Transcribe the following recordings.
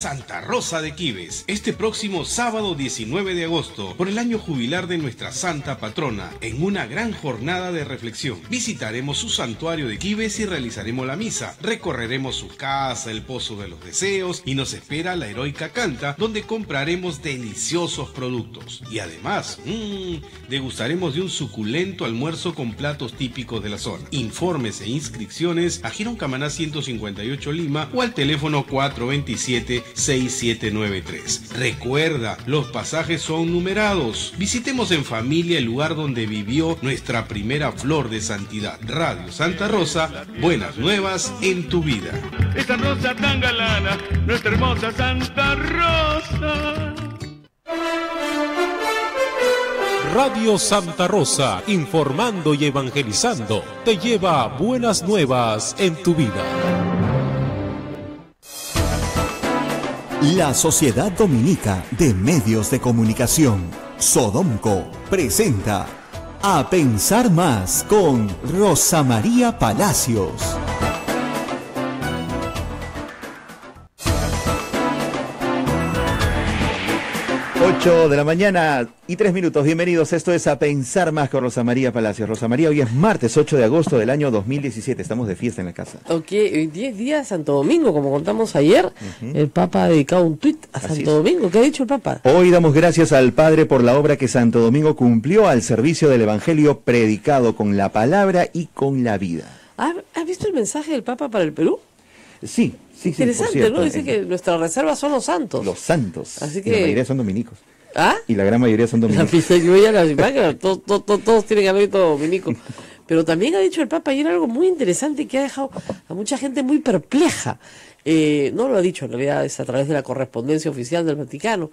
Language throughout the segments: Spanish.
Santa Rosa de Quibes, este próximo sábado 19 de agosto, por el año jubilar de nuestra santa patrona, en una gran jornada de reflexión. Visitaremos su santuario de Quibes y realizaremos la misa. Recorreremos su casa, el Pozo de los Deseos, y nos espera la heroica Canta, donde compraremos deliciosos productos. Y además, degustaremos de un suculento almuerzo con platos típicos de la zona. Informes e inscripciones a Girón Camaná 158 Lima o al teléfono 427-6793. Recuerda, los pasajes son numerados. Visitemos en familia el lugar donde vivió nuestra primera flor de santidad. Radio Santa Rosa, buenas nuevas en tu vida. Esta rosa tan galana, nuestra hermosa Santa Rosa. Radio Santa Rosa, informando y evangelizando, te lleva buenas nuevas en tu vida. La Sociedad Dominica de Medios de Comunicación, Sodomco, presenta A Pensar Más con Rosa María Palacios. 8 de la mañana y 3 minutos. Bienvenidos, esto es A Pensar Más con Rosa María Palacios. Rosa María, hoy es martes 8 de agosto del año 2017. Estamos de fiesta en la casa. Ok, hoy 10 días Santo Domingo, como contamos ayer. El Papa ha dedicado un tuit a Santo Domingo. ¿Qué ha dicho el Papa? Hoy damos gracias al Padre por la obra que Santo Domingo cumplió al servicio del Evangelio predicado con la palabra y con la vida. ¿Has visto el mensaje del Papa para el Perú? Sí. Interesante, cierto, ¿no? Dice que nuestra reserva son los santos. Los santos. Así que... Y la mayoría son dominicos. ¿Ah? Y la gran mayoría son dominicos. Todos tienen hábito dominico. Pero también ha dicho el Papa ayer algo muy interesante que ha dejado a mucha gente muy perpleja. No lo ha dicho, en realidad es a través de la correspondencia oficial del Vaticano.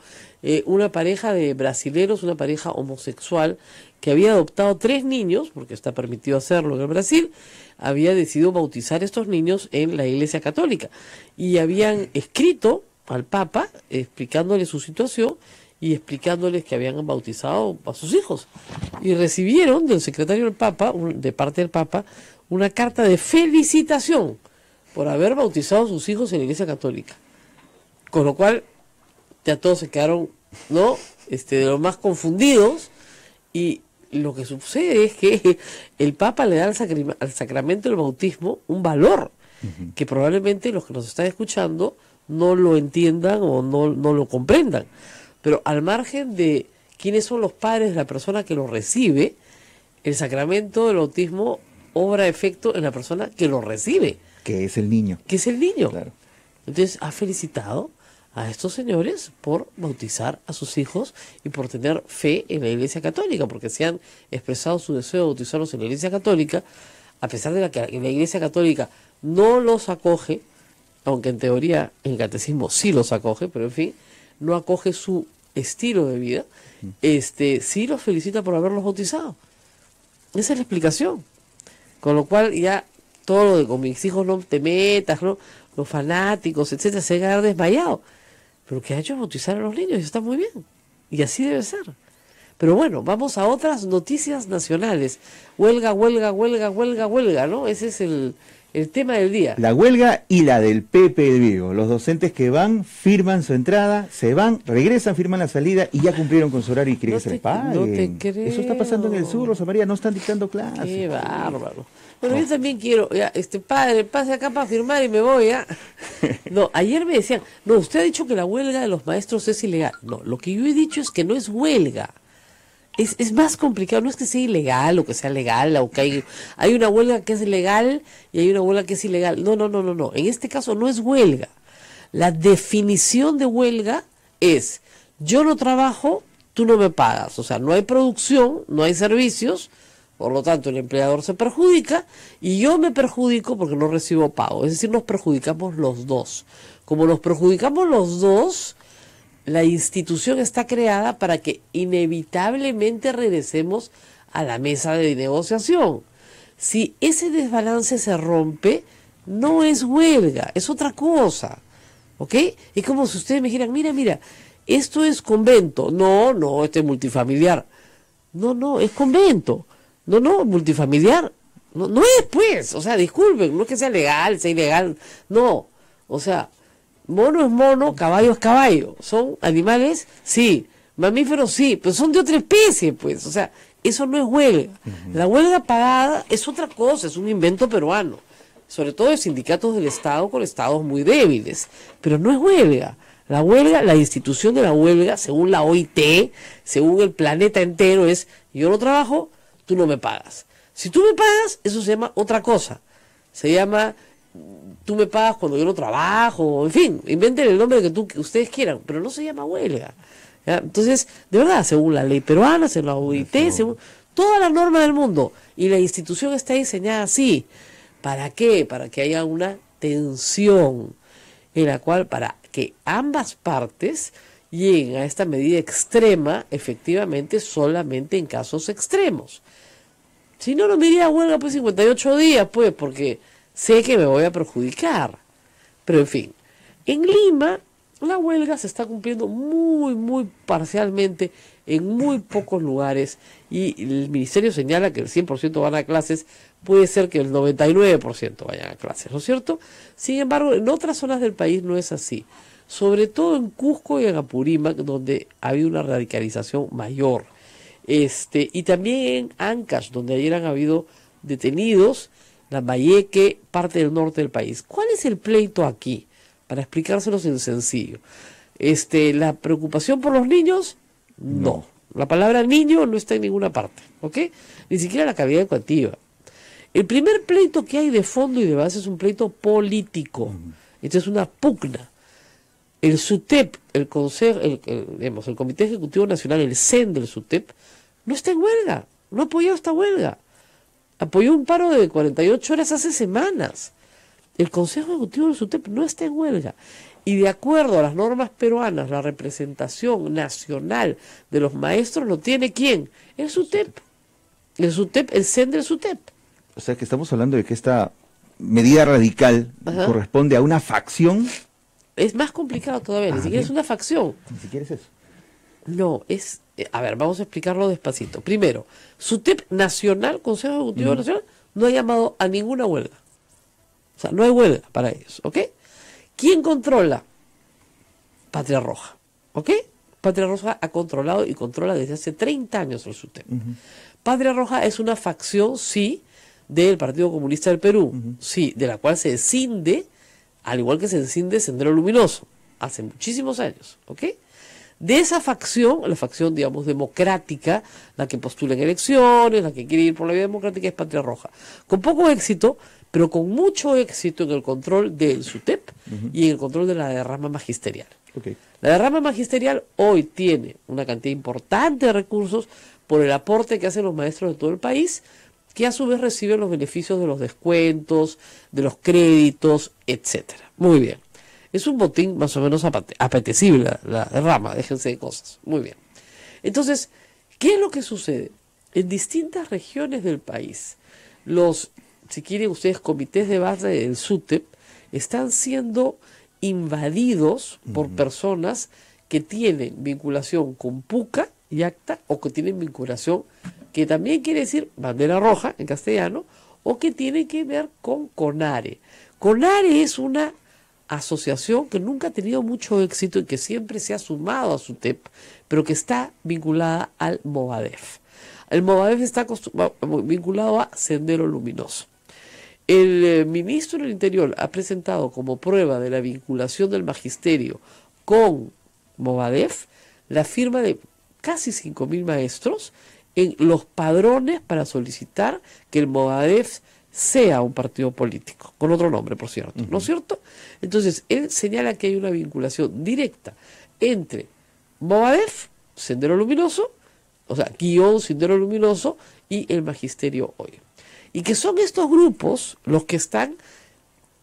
Una pareja de brasileros, una pareja homosexual que había adoptado 3 niños, porque está permitido hacerlo en el Brasil, había decidido bautizar a estos niños en la Iglesia Católica. Y habían escrito al Papa explicándole su situación y explicándoles que habían bautizado a sus hijos. Y recibieron del secretario del Papa, de parte del Papa, una carta de felicitación por haber bautizado a sus hijos en la Iglesia Católica. Con lo cual, ya todos se quedaron, ¿no? De los más confundidos. Y lo que sucede es que el Papa le da al sacramento del bautismo un valor que probablemente los que nos están escuchando no lo entiendan o no lo comprendan. Pero al margen de quiénes son los padres de la persona que lo recibe, el sacramento del bautismo obra efecto en la persona que lo recibe. Que es el niño. Que es el niño. Claro. Entonces ha felicitado a estos señores por bautizar a sus hijos y por tener fe en la Iglesia Católica, porque se han expresado su deseo de bautizarlos en la Iglesia Católica, a pesar de que la Iglesia Católica no los acoge, aunque en teoría el catecismo sí los acoge, pero en fin, no acoge su estilo de vida, sí los felicita por haberlos bautizado. Esa es la explicación. Con lo cual ya todo lo de con mis hijos no te metas, ¿no? Los fanáticos, etcétera, se van a quedar desmayados. Pero que ha hecho bautizar a los niños y está muy bien. Y así debe ser. Pero bueno, vamos a otras noticias nacionales. Huelga, ¿no? Ese es el tema del día. La huelga y la del Pepe de Vigo. Los docentes que van, firman su entrada, se van, regresan, firman la salida y ya cumplieron con su horario y quieren que se les paguen. No te creo. Eso está pasando en el sur, Rosa María, no están dictando clases. Qué bárbaro. Bueno, yo también quiero, ya, padre, pase acá para firmar y me voy, ¿ya? No, ayer me decían, no, usted ha dicho que la huelga de los maestros es ilegal. No, lo que yo he dicho es que no es huelga. Es más complicado, no es que sea ilegal o que sea legal, o que hay una huelga que es legal y hay una huelga que es ilegal. No. En este caso no es huelga. La definición de huelga es, yo no trabajo, tú no me pagas. O sea, no hay producción, no hay servicios, por lo tanto el empleador se perjudica y yo me perjudico porque no recibo pago. Es decir, nos perjudicamos los dos. Como nos perjudicamos los dos, la institución está creada para que inevitablemente regresemos a la mesa de negociación. Si ese desbalance se rompe, no es huelga, es otra cosa. ¿Ok? Es como si ustedes me dijeran, mira, esto es convento. No, este es multifamiliar. No, es convento. No, multifamiliar. No es, pues. O sea, disculpen, no es que sea legal, sea ilegal. No. O sea, Mono es mono, caballo es caballo. Son animales, sí. Mamíferos, sí, pero son de otra especie, pues. O sea, eso no es huelga. La huelga pagada es otra cosa, es un invento peruano. Sobre todo de sindicatos del Estado con estados muy débiles. Pero no es huelga. La huelga, la institución de la huelga, según la OIT, según el planeta entero, es: yo no trabajo, tú no me pagas. Si tú me pagas, eso se llama otra cosa. Se llama: tú me pagas cuando yo no trabajo, en fin, inventen el nombre que ustedes quieran, pero no se llama huelga. ¿Ya? Entonces, de verdad, según la ley peruana, según la OIT, según toda la norma del mundo, y la institución está diseñada así. ¿Para qué? Para que haya una tensión en la cual, para que ambas partes lleguen a esta medida extrema, efectivamente, solamente en casos extremos. Si no, no me iría a huelga pues 58 días, pues, porque sé que me voy a perjudicar. Pero en fin, en Lima la huelga se está cumpliendo muy parcialmente en muy pocos lugares, y el ministerio señala que el 100% van a clases, puede ser que el 99% vayan a clases, ¿no es cierto? Sin embargo, en otras zonas del país no es así, sobre todo en Cusco y en Apurímac, donde ha habido una radicalización mayor, y también en Ancash, donde ayer han habido detenidos, Lambayeque, parte del norte del país. ¿Cuál es el pleito aquí? Para explicárselos en sencillo. ¿La preocupación por los niños? No. La palabra niño no está en ninguna parte, ¿ok? Ni siquiera la cavidad educativa. El primer pleito que hay de fondo y de base es un pleito político. Esto es una pugna. El SUTEP, el Consejo, el Comité Ejecutivo Nacional, el CEN del SUTEP, no está en huelga, no apoyó esta huelga. Apoyó un paro de 48 horas hace semanas. El Consejo Ejecutivo del SUTEP no está en huelga. Y de acuerdo a las normas peruanas, la representación nacional de los maestros lo tiene ¿quién? El SUTEP. El SUTEP, el CEN del SUTEP. O sea que estamos hablando de que esta medida radical corresponde a una facción. Es más complicado todavía, ni siquiera es una facción. Ni siquiera es eso. No, es... A ver, vamos a explicarlo despacito. Primero, SUTEP Nacional, Consejo Ejecutivo Nacional, no ha llamado a ninguna huelga. O sea, no hay huelga para ellos, ¿ok? ¿Quién controla? Patria Roja, ¿ok? Patria Roja ha controlado y controla desde hace 30 años el SUTEP. Patria Roja es una facción, sí, del Partido Comunista del Perú, sí, de la cual se escinde, al igual que se escinde Sendero Luminoso, hace muchísimos años, ¿ok? De esa facción, la facción, digamos, democrática, la que postula en elecciones, la que quiere ir por la vía democrática, es Patria Roja. Con poco éxito, pero con mucho éxito en el control del SUTEP y en el control de la derrama magisterial. La derrama magisterial hoy tiene una cantidad importante de recursos por el aporte que hacen los maestros de todo el país, que a su vez reciben los beneficios de los descuentos, de los créditos, etcétera. Muy bien. Es un botín más o menos apetecible la derrama, déjense de cosas. Muy bien. Entonces, ¿qué es lo que sucede? En distintas regiones del país, los, si quieren ustedes, comités de base del SUTEP están siendo invadidos por personas que tienen vinculación con PUCA y ACTA, o que tienen vinculación, que también quiere decir bandera roja en castellano, o que tiene que ver con CONARE. CONARE es una asociación que nunca ha tenido mucho éxito y que siempre se ha sumado a SUTEP, pero que está vinculada al Movadef. El Movadef está vinculado a Sendero Luminoso. El ministro del Interior ha presentado como prueba de la vinculación del magisterio con Movadef la firma de casi 5.000 maestros en los padrones para solicitar que el Movadef sea un partido político, con otro nombre, por cierto, ¿no es cierto? Entonces, él señala que hay una vinculación directa entre Movadef, Sendero Luminoso, o sea, guión Sendero Luminoso, y el magisterio hoy. Y que son estos grupos los que están,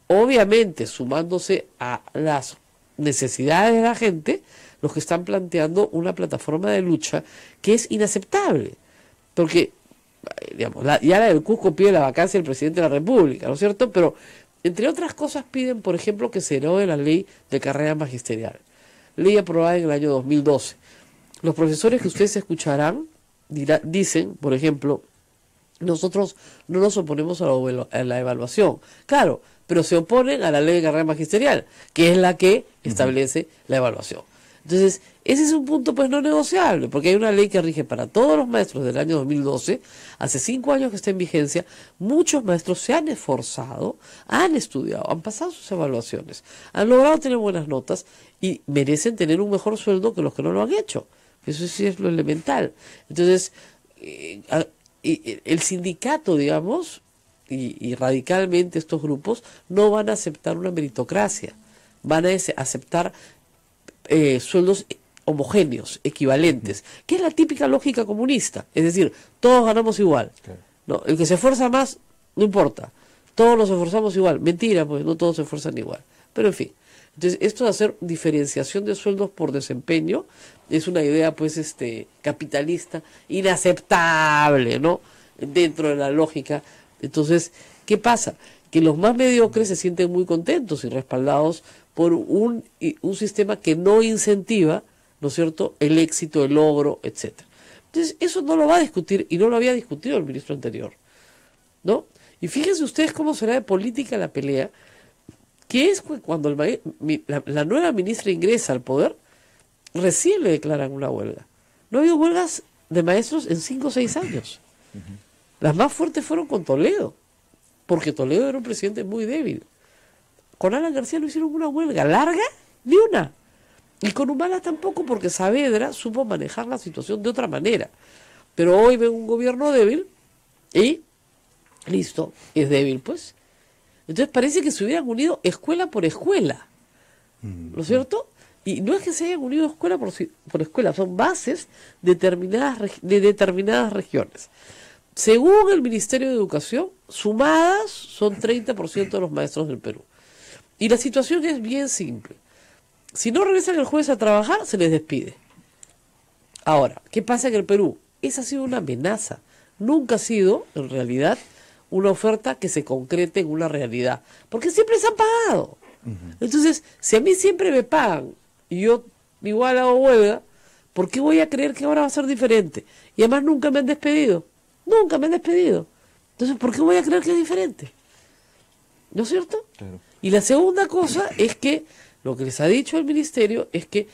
obviamente, sumándose a las necesidades de la gente, los que están planteando una plataforma de lucha que es inaceptable, porque digamos, ya la del Cusco pide la vacancia del presidente de la República, ¿no es cierto? Pero, entre otras cosas, piden, por ejemplo, que se derogue la ley de carrera magisterial, ley aprobada en el año 2012. Los profesores que ustedes escucharán dicen, por ejemplo, nosotros no nos oponemos a la evaluación. Claro, pero se oponen a la ley de carrera magisterial, que es la que establece la evaluación. Entonces, ese es un punto pues no negociable, porque hay una ley que rige para todos los maestros del año 2012, hace 5 años que está en vigencia, muchos maestros se han esforzado, han estudiado, han pasado sus evaluaciones, han logrado tener buenas notas y merecen tener un mejor sueldo que los que no lo han hecho. Eso sí es lo elemental. Entonces, el sindicato, digamos, y radicalmente estos grupos no van a aceptar una meritocracia, van a aceptar sueldos homogéneos, equivalentes, que es la típica lógica comunista, es decir, todos ganamos igual, ¿no? El que se esfuerza más, no importa, todos nos esforzamos igual, mentira, pues no todos se esfuerzan igual, pero en fin. Entonces, esto de hacer diferenciación de sueldos por desempeño es una idea, pues, capitalista, inaceptable, ¿no? Dentro de la lógica. Entonces, ¿qué pasa? Que los más mediocres se sienten muy contentos y respaldados por un sistema que no incentiva, ¿no es cierto?, el éxito, el logro, etcétera. Entonces, eso no lo va a discutir, y no lo había discutido el ministro anterior, ¿no? Y fíjense ustedes cómo será de política la pelea, que es cuando la nueva ministra ingresa al poder, recién le declaran una huelga. No ha habido huelgas de maestros en 5 o 6 años. Las más fuertes fueron con Toledo, porque Toledo era un presidente muy débil. Con Alan García no hicieron una huelga larga, ni una. Y con Humala tampoco, porque Saavedra supo manejar la situación de otra manera. Pero hoy ven un gobierno débil y listo, es débil pues. Entonces parece que se hubieran unido escuela por escuela, ¿no es cierto? Y no es que se hayan unido escuela por escuela, son bases de determinadas regiones. Según el Ministerio de Educación, sumadas son 30% de los maestros del Perú. Y la situación es bien simple. Si no regresan el jueves a trabajar, se les despide. Ahora, ¿qué pasa en el Perú? Esa ha sido una amenaza. Nunca ha sido, en realidad, una oferta que se concrete en una realidad. Porque siempre se han pagado. Entonces, si a mí siempre me pagan y yo igual hago huelga, ¿por qué voy a creer que ahora va a ser diferente? Y además nunca me han despedido. Nunca me han despedido. Entonces, ¿por qué voy a creer que es diferente? ¿No es cierto? Claro. Y la segunda cosa es que lo que les ha dicho el ministerio es que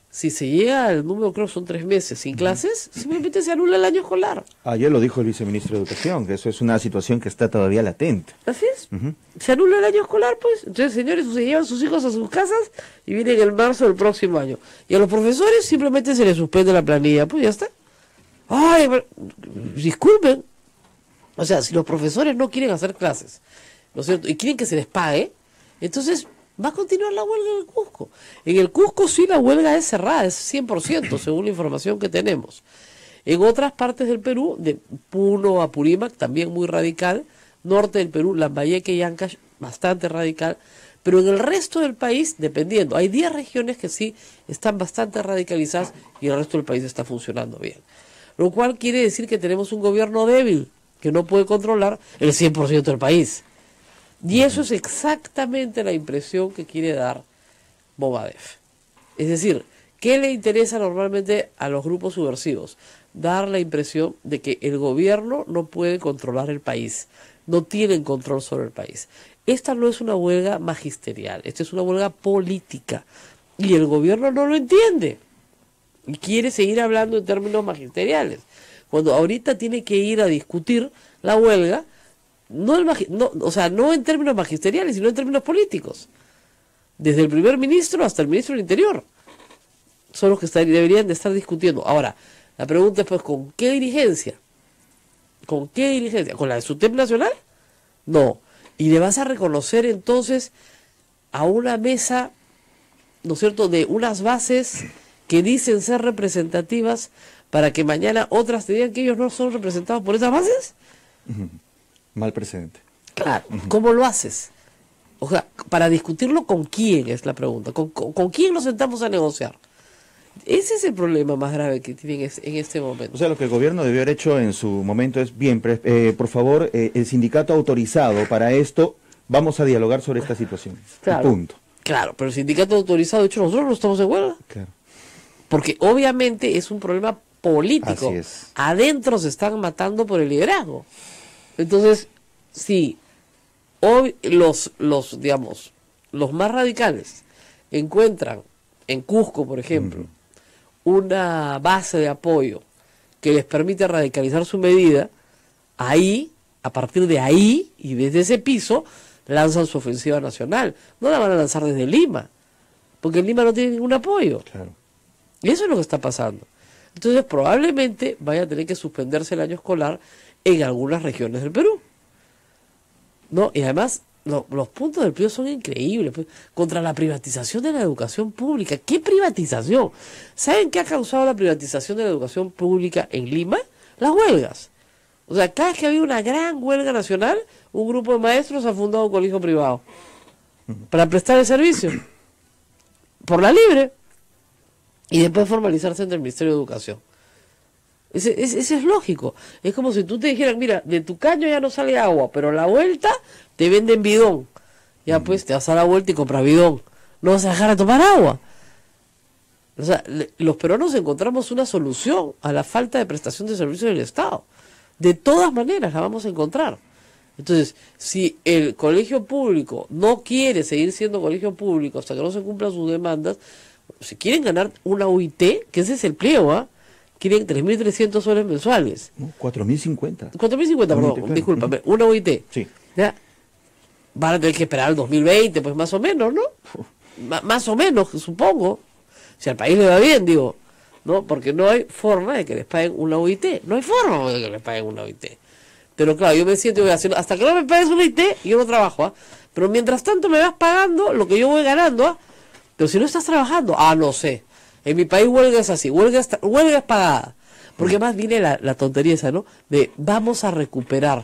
si se llega al número, creo que son 3 meses sin clases, simplemente se anula el año escolar. Ayer lo dijo el viceministro de Educación, que eso es una situación que está todavía latente. Así es. Se anula el año escolar, pues. Entonces, señores, se llevan sus hijos a sus casas y vienen en marzo del próximo año. Y a los profesores simplemente se les suspende la planilla, pues ya está. Ay, disculpen. O sea, si los profesores no quieren hacer clases, ¿no es cierto?, y quieren que se les pague, entonces va a continuar la huelga en el Cusco. En el Cusco sí la huelga es cerrada, es 100%, según la información que tenemos. En otras partes del Perú, de Puno a Purímac, también muy radical. Norte del Perú, Lambayeque y Ancash, bastante radical. Pero en el resto del país, dependiendo, hay 10 regiones que sí están bastante radicalizadas y el resto del país está funcionando bien. Lo cual quiere decir que tenemos un gobierno débil, que no puede controlar el 100% del país. Y eso es exactamente la impresión que quiere dar Movadef. Es decir, ¿qué le interesa normalmente a los grupos subversivos? Dar la impresión de que el gobierno no puede controlar el país, no tienen control sobre el país. Esta no es una huelga magisterial, esta es una huelga política. Y el gobierno no lo entiende. Y quiere seguir hablando en términos magisteriales. Cuando ahorita tiene que ir a discutir la huelga, no en términos magisteriales, sino en términos políticos. Desde el primer ministro hasta el ministro del Interior. Son los que deberían de estar discutiendo. Ahora, la pregunta es pues, ¿con qué dirigencia? ¿Con qué dirigencia? ¿Con la de SUTEP Nacional? No. Y le vas a reconocer entonces a una mesa, ¿no es cierto?, de unas bases que dicen ser representativas para que mañana otras te digan que ellos no son representados por esas bases. Mal precedente. Claro, ¿cómo lo haces? O sea, para discutirlo, ¿con quién es la pregunta? ¿Con quién nos sentamos a negociar? Ese es el problema más grave que tienen en este momento. O sea, lo que el gobierno debió haber hecho en su momento es, bien, por favor, el sindicato autorizado para esto, vamos a dialogar sobre esta situación. Claro, punto. Claro, pero el sindicato autorizado, de hecho, nosotros no estamos en huelga. Claro. Porque obviamente es un problema político. Así es. Adentro se están matando por el liderazgo. Entonces, si hoy los más radicales encuentran en Cusco, por ejemplo, una base de apoyo que les permite radicalizar su medida, ahí, a partir de ahí y desde ese piso, lanzan su ofensiva nacional. No la van a lanzar desde Lima, porque en Lima no tiene ningún apoyo. Claro. Y eso es lo que está pasando. Entonces probablemente vaya a tener que suspenderse el año escolar en algunas regiones del Perú. ¿No? Y además los puntos del PRI son increíbles. Contra la privatización de la educación pública. ¿Qué privatización? ¿Saben qué ha causado la privatización de la educación pública en Lima? Las huelgas. O sea, cada vez que había una gran huelga nacional, un grupo de maestros ha fundado un colegio privado para prestar el servicio por la libre y después formalizarse ante el Ministerio de Educación. Ese es lógico. Es como si tú te dijeran, mira, de tu caño ya no sale agua, pero a la vuelta te venden bidón. Ya pues te vas a la vuelta y compras bidón. No vas a dejar de tomar agua. O sea, los peruanos encontramos una solución a la falta de prestación de servicios del Estado. De todas maneras la vamos a encontrar. Entonces, si el colegio público no quiere seguir siendo colegio público hasta que no se cumplan sus demandas, si quieren ganar una UIT, que ese es el pliego, ¿ah? Quieren 3.300 soles mensuales. 4.050. 4.050, perdón, discúlpame, una UIT. Sí. ¿Ya? Van a tener que esperar al 2020, pues más o menos, ¿no? Más o menos, supongo. Si al país le va bien, digo, ¿no? Porque no hay forma de que les paguen una UIT. No hay forma de que les paguen una UIT. Pero claro, yo me siento, voy a hacer, hasta que no me pagues una UIT, yo no trabajo, ¿ah? Pero mientras tanto me vas pagando lo que yo voy ganando, ¿ah? Pero si no estás trabajando, no sé. En mi país huelga es así, huelga es pagada. Porque más viene la tontería esa, ¿no? De vamos a recuperar.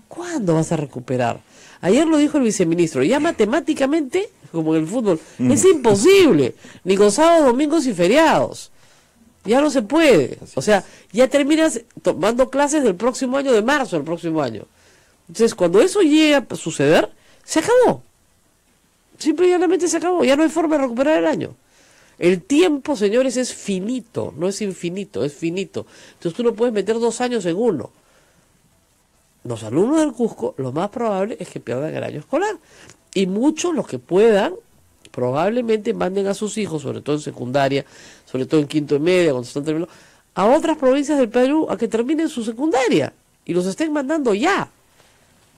¿Cuándo vas a recuperar? Ayer lo dijo el viceministro, ya matemáticamente, como en el fútbol, es imposible. Ni con sábados, domingos y feriados. Ya no se puede. O sea, ya terminas tomando clases del próximo año, de marzo del próximo año. Entonces, cuando eso llega a suceder, se acabó. Simple y llanamente se acabó. Ya no hay forma de recuperar el año. El tiempo, señores, es finito, no es infinito, es finito. Entonces tú no puedes meter 2 años en uno. Los alumnos del Cusco, lo más probable es que pierdan el año escolar. Y muchos, los que puedan, probablemente manden a sus hijos, sobre todo en secundaria, sobre todo en quinto y media, cuando están terminando, a otras provincias del Perú a que terminen su secundaria. Y los estén mandando ya,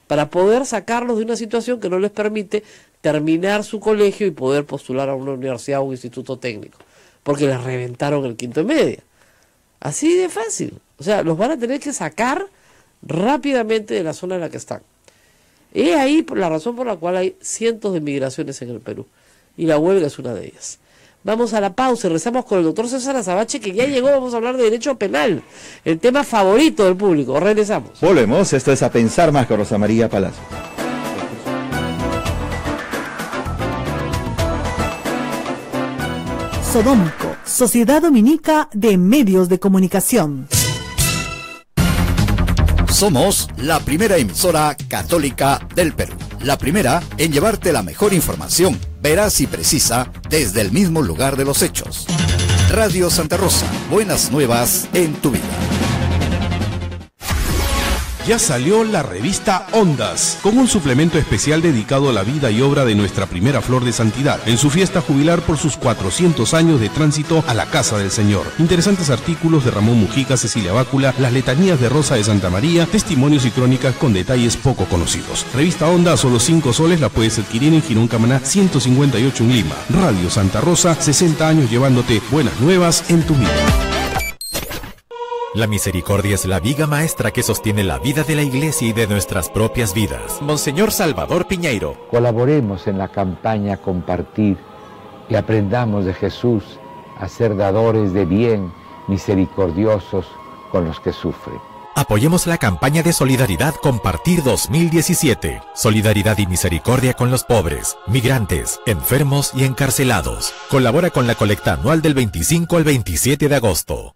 para poder sacarlos de una situación que no les permite terminar su colegio y poder postular a una universidad o un instituto técnico, porque les reventaron el quinto y media. Así de fácil. O sea, los van a tener que sacar rápidamente de la zona en la que están. Es ahí la razón por la cual hay cientos de migraciones en el Perú, y la huelga es una de ellas. Vamos a la pausa y rezamos con el doctor César Azabache, que ya llegó. Vamos a hablar de derecho penal, el tema favorito del público. Regresamos. Volvemos, esto es A Pensar Más con Rosa María Palacio. Sodomco, Sociedad Dominica de Medios de Comunicación. Somos la primera emisora católica del Perú. La primera en llevarte la mejor información, veraz y precisa, desde el mismo lugar de los hechos. Radio Santa Rosa, buenas nuevas en tu vida. Ya salió la revista Ondas, con un suplemento especial dedicado a la vida y obra de nuestra primera flor de santidad, en su fiesta jubilar por sus 400 años de tránsito a la Casa del Señor. Interesantes artículos de Ramón Mujica, Cecilia Bácula, las letanías de Rosa de Santa María, testimonios y crónicas con detalles poco conocidos. Revista Onda a solo 5 soles, la puedes adquirir en Girón Camaná 158 en Lima. Radio Santa Rosa, 60 años llevándote buenas nuevas en tu vida. La misericordia es la viga maestra que sostiene la vida de la Iglesia y de nuestras propias vidas. Monseñor Salvador Piñeiro. Colaboremos en la campaña Compartir y aprendamos de Jesús a ser dadores de bien, misericordiosos con los que sufren. Apoyemos la campaña de solidaridad Compartir 2017. Solidaridad y misericordia con los pobres, migrantes, enfermos y encarcelados. Colabora con la colecta anual del 25 al 27 de agosto.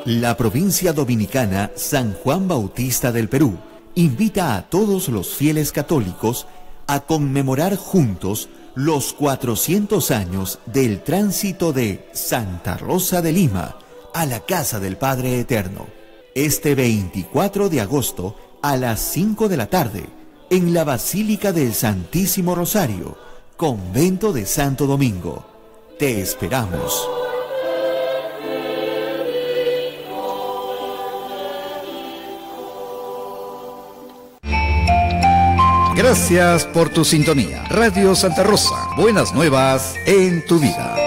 La provincia dominicana San Juan Bautista del Perú invita a todos los fieles católicos a conmemorar juntos los 400 años del tránsito de Santa Rosa de Lima a la casa del Padre Eterno. Este 24 de agosto a las 5 de la tarde, en la Basílica del Santísimo Rosario, Convento de Santo Domingo. Te esperamos. Gracias por tu sintonía. Radio Santa Rosa. Buenas nuevas en tu vida.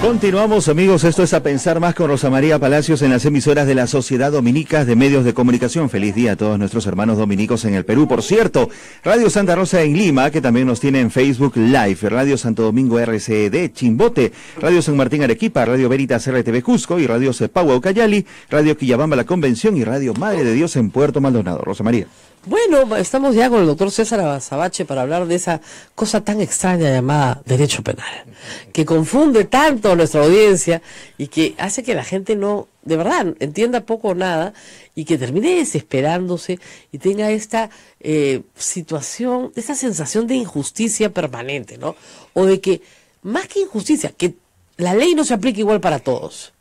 Continuamos, amigos, esto es A Pensar Más con Rosa María Palacios en las emisoras de la Sociedad Dominica de Medios de Comunicación. Feliz día a todos nuestros hermanos dominicos en el Perú. Por cierto, Radio Santa Rosa en Lima, que también nos tiene en Facebook Live, Radio Santo Domingo RCD Chimbote, Radio San Martín Arequipa, Radio Veritas RTV Cusco y Radio Cepagua Ucayali, Radio Quillabamba La Convención y Radio Madre de Dios en Puerto Maldonado. Rosa María. Bueno, estamos ya con el doctor César Azabache para hablar de esa cosa tan extraña llamada derecho penal, que confunde tanto a nuestra audiencia y que hace que la gente no, de verdad, entienda poco o nada y que termine desesperándose y tenga esta situación, esta sensación de injusticia permanente, ¿no? O de que, más que injusticia, que la ley no se aplica igual para todos,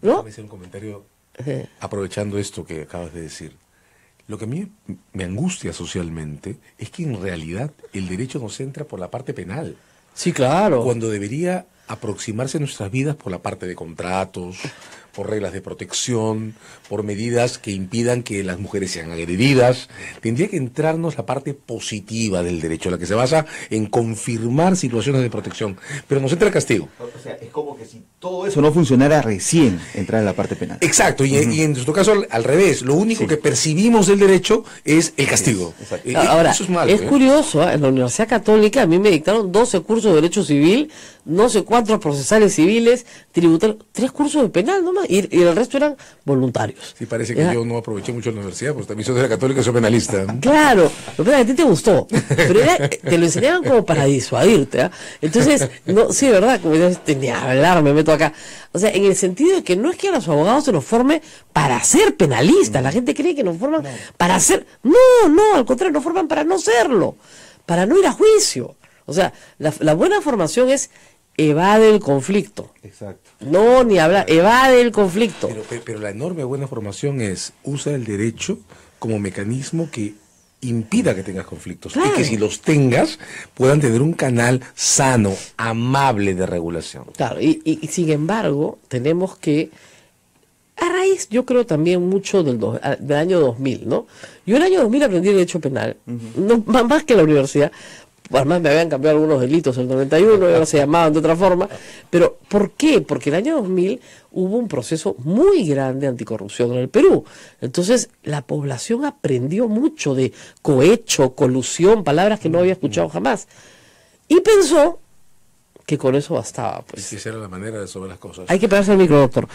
¿no? Déjame hacer un comentario aprovechando esto que acabas de decir. Lo que a mí me angustia socialmente es que en realidad el derecho nos entra por la parte penal. Sí, claro. Cuando debería aproximarse a nuestras vidas por la parte de contratos, por reglas de protección, por medidas que impidan que las mujeres sean agredidas. Tendría que entrarnos la parte positiva del derecho, la que se basa en confirmar situaciones de protección. Pero nos entra el castigo. O sea, es como que si todo eso no funcionara recién entrar en la parte penal. Exacto, y en nuestro caso al revés. Lo único que percibimos del derecho es el castigo. Ahora, eso es malo, es curioso, en la Universidad Católica a mí me dictaron 12 cursos de Derecho Civil, no sé cuántos procesales civiles, tributarios, 3 cursos de penal nomás, y el resto eran voluntarios. Sí, parece que yo no aproveché mucho en la universidad, pues también soy de la Católica y soy penalista. Claro, lo que pasa es que a ti te gustó, pero te lo enseñaban como para disuadirte, ¿eh? Entonces, no, sí, de verdad, como yo tenía que hablar, me meto acá. O sea, en el sentido de que no es que a los abogados se nos forme para ser penalistas, la gente cree que nos forman para ser, no, al contrario, nos forman para no serlo, para no ir a juicio. O sea, la buena formación es evade el conflicto. Exacto. No, ni hablar, evade el conflicto. Pero la enorme buena formación es, usa el derecho como mecanismo que impida que tengas conflictos. Claro. Y que si los tengas, puedan tener un canal sano, amable de regulación. Claro, y sin embargo, tenemos que, a raíz, yo creo también mucho del año 2000, ¿no? Yo en el año 2000 aprendí derecho penal, no, más que en la universidad. Además me habían cambiado algunos delitos en el 91, ahora se llamaban de otra forma. Pero, ¿por qué? Porque en el año 2000 hubo un proceso muy grande anticorrupción en el Perú. Entonces, la población aprendió mucho de cohecho, colusión, palabras que no había escuchado jamás. Y pensó que con eso bastaba, pues. Esa era la manera de resolver las cosas. Hay que pegarse al micro, doctor.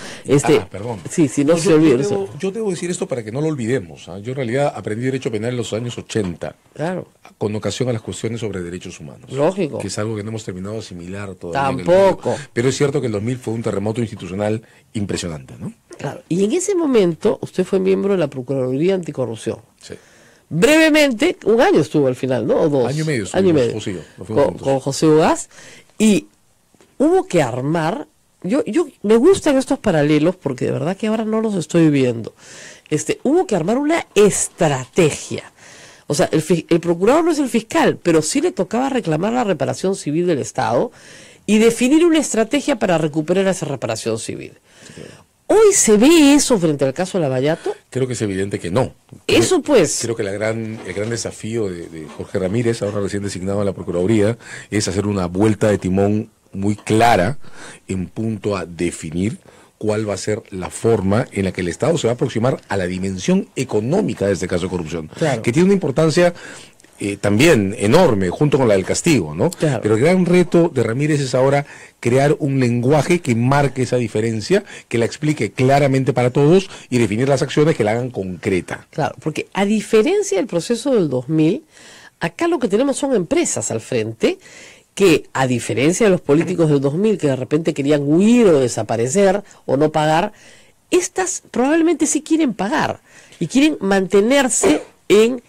Perdón. Sí, no se olvide. Yo debo decir esto para que no lo olvidemos. Yo en realidad aprendí Derecho Penal en los años 80. Claro. Con ocasión a las cuestiones sobre derechos humanos. Lógico. Que es algo que no hemos terminado de asimilar todavía. Tampoco. Pero es cierto que el 2000 fue un terremoto institucional impresionante, ¿no? Claro. Y en ese momento usted fue miembro de la Procuraduría Anticorrupción. Sí. Brevemente, un año estuvo al final, ¿no? O 2. Año y medio. Con José Ugaz. Y hubo que armar, yo me gustan estos paralelos porque de verdad que ahora no los estoy viendo. Hubo que armar una estrategia. O sea, el procurador no es el fiscal, pero sí le tocaba reclamar la reparación civil del Estado y definir una estrategia para recuperar esa reparación civil. Sí. ¿Hoy se ve eso frente al caso de Lavallato? Creo que es evidente que no. Eso pues. Creo que el gran desafío de Jorge Ramírez, ahora recién designado a la Procuraduría, es hacer una vuelta de timón muy clara en punto a definir cuál va a ser la forma en la que el Estado se va a aproximar a la dimensión económica de este caso de corrupción, claro, que tiene una importancia también enorme, junto con la del castigo, ¿no? Claro. Pero el gran reto de Ramírez es ahora crear un lenguaje que marque esa diferencia, que la explique claramente para todos y definir las acciones que la hagan concreta. Claro, porque a diferencia del proceso del 2000, acá lo que tenemos son empresas al frente que, a diferencia de los políticos del 2000 que de repente querían huir o desaparecer o no pagar, estas probablemente sí quieren pagar y quieren mantenerse en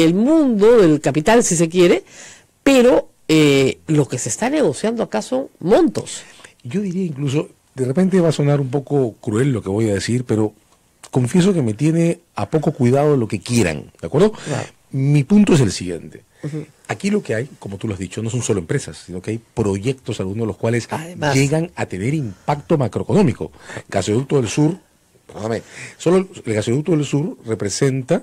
el mundo del capital, si se quiere, pero lo que se está negociando acá son montos. Yo diría incluso, de repente va a sonar un poco cruel lo que voy a decir, pero confieso que me tiene a poco cuidado lo que quieran, ¿de acuerdo? Claro. Mi punto es el siguiente. Aquí lo que hay, como tú lo has dicho, no son solo empresas, sino que hay proyectos, algunos de los cuales además llegan a tener impacto macroeconómico. Gasoducto del Sur, perdóname, solo el gasoducto del Sur representa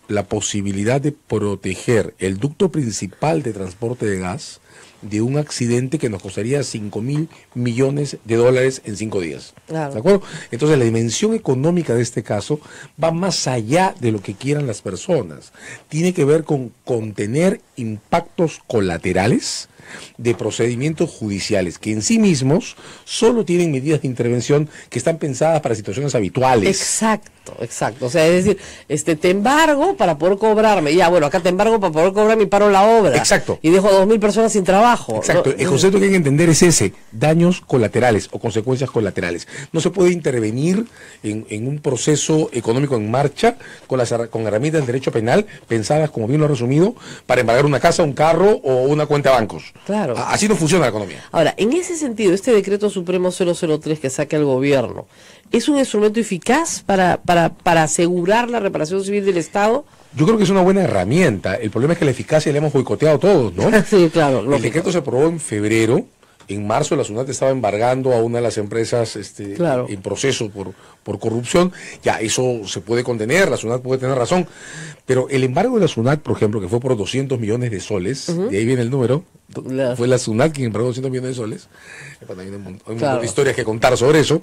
la posibilidad de proteger el ducto principal de transporte de gas de un accidente que nos costaría $5.000 millones en 5 días. Claro. ¿De acuerdo? Entonces la dimensión económica de este caso va más allá de lo que quieran las personas. Tiene que ver con contener impactos colaterales de procedimientos judiciales que en sí mismos solo tienen medidas de intervención que están pensadas para situaciones habituales. Exacto. O sea, es decir, te embargo para poder cobrarme. Ya, bueno, acá te embargo para poder cobrarme y paro la obra. Exacto. Y dejo a 2.000 personas sin trabajo. Exacto. El concepto que hay que entender es ese: daños colaterales o consecuencias colaterales. No se puede intervenir en un proceso económico en marcha con herramientas del derecho penal pensadas, como bien lo he resumido, para embargar una casa, un carro o una cuenta de bancos. Claro. Así no funciona la economía. Ahora, en ese sentido, este decreto supremo 003 que saca el gobierno, ¿es un instrumento eficaz para asegurar la reparación civil del Estado? Yo creo que es una buena herramienta. El problema es que la eficacia la hemos boicoteado todos, ¿no? Sí, claro. El decreto se aprobó en febrero. En marzo la SUNAT estaba embargando a una de las empresas en proceso por corrupción. Ya, eso se puede contener, la SUNAT puede tener razón. Pero el embargo de la SUNAT, por ejemplo, que fue por 200 millones de soles, de ahí viene el número, fue la SUNAT quien embargó 200 millones de soles. Hay un montón de historias que contar sobre eso.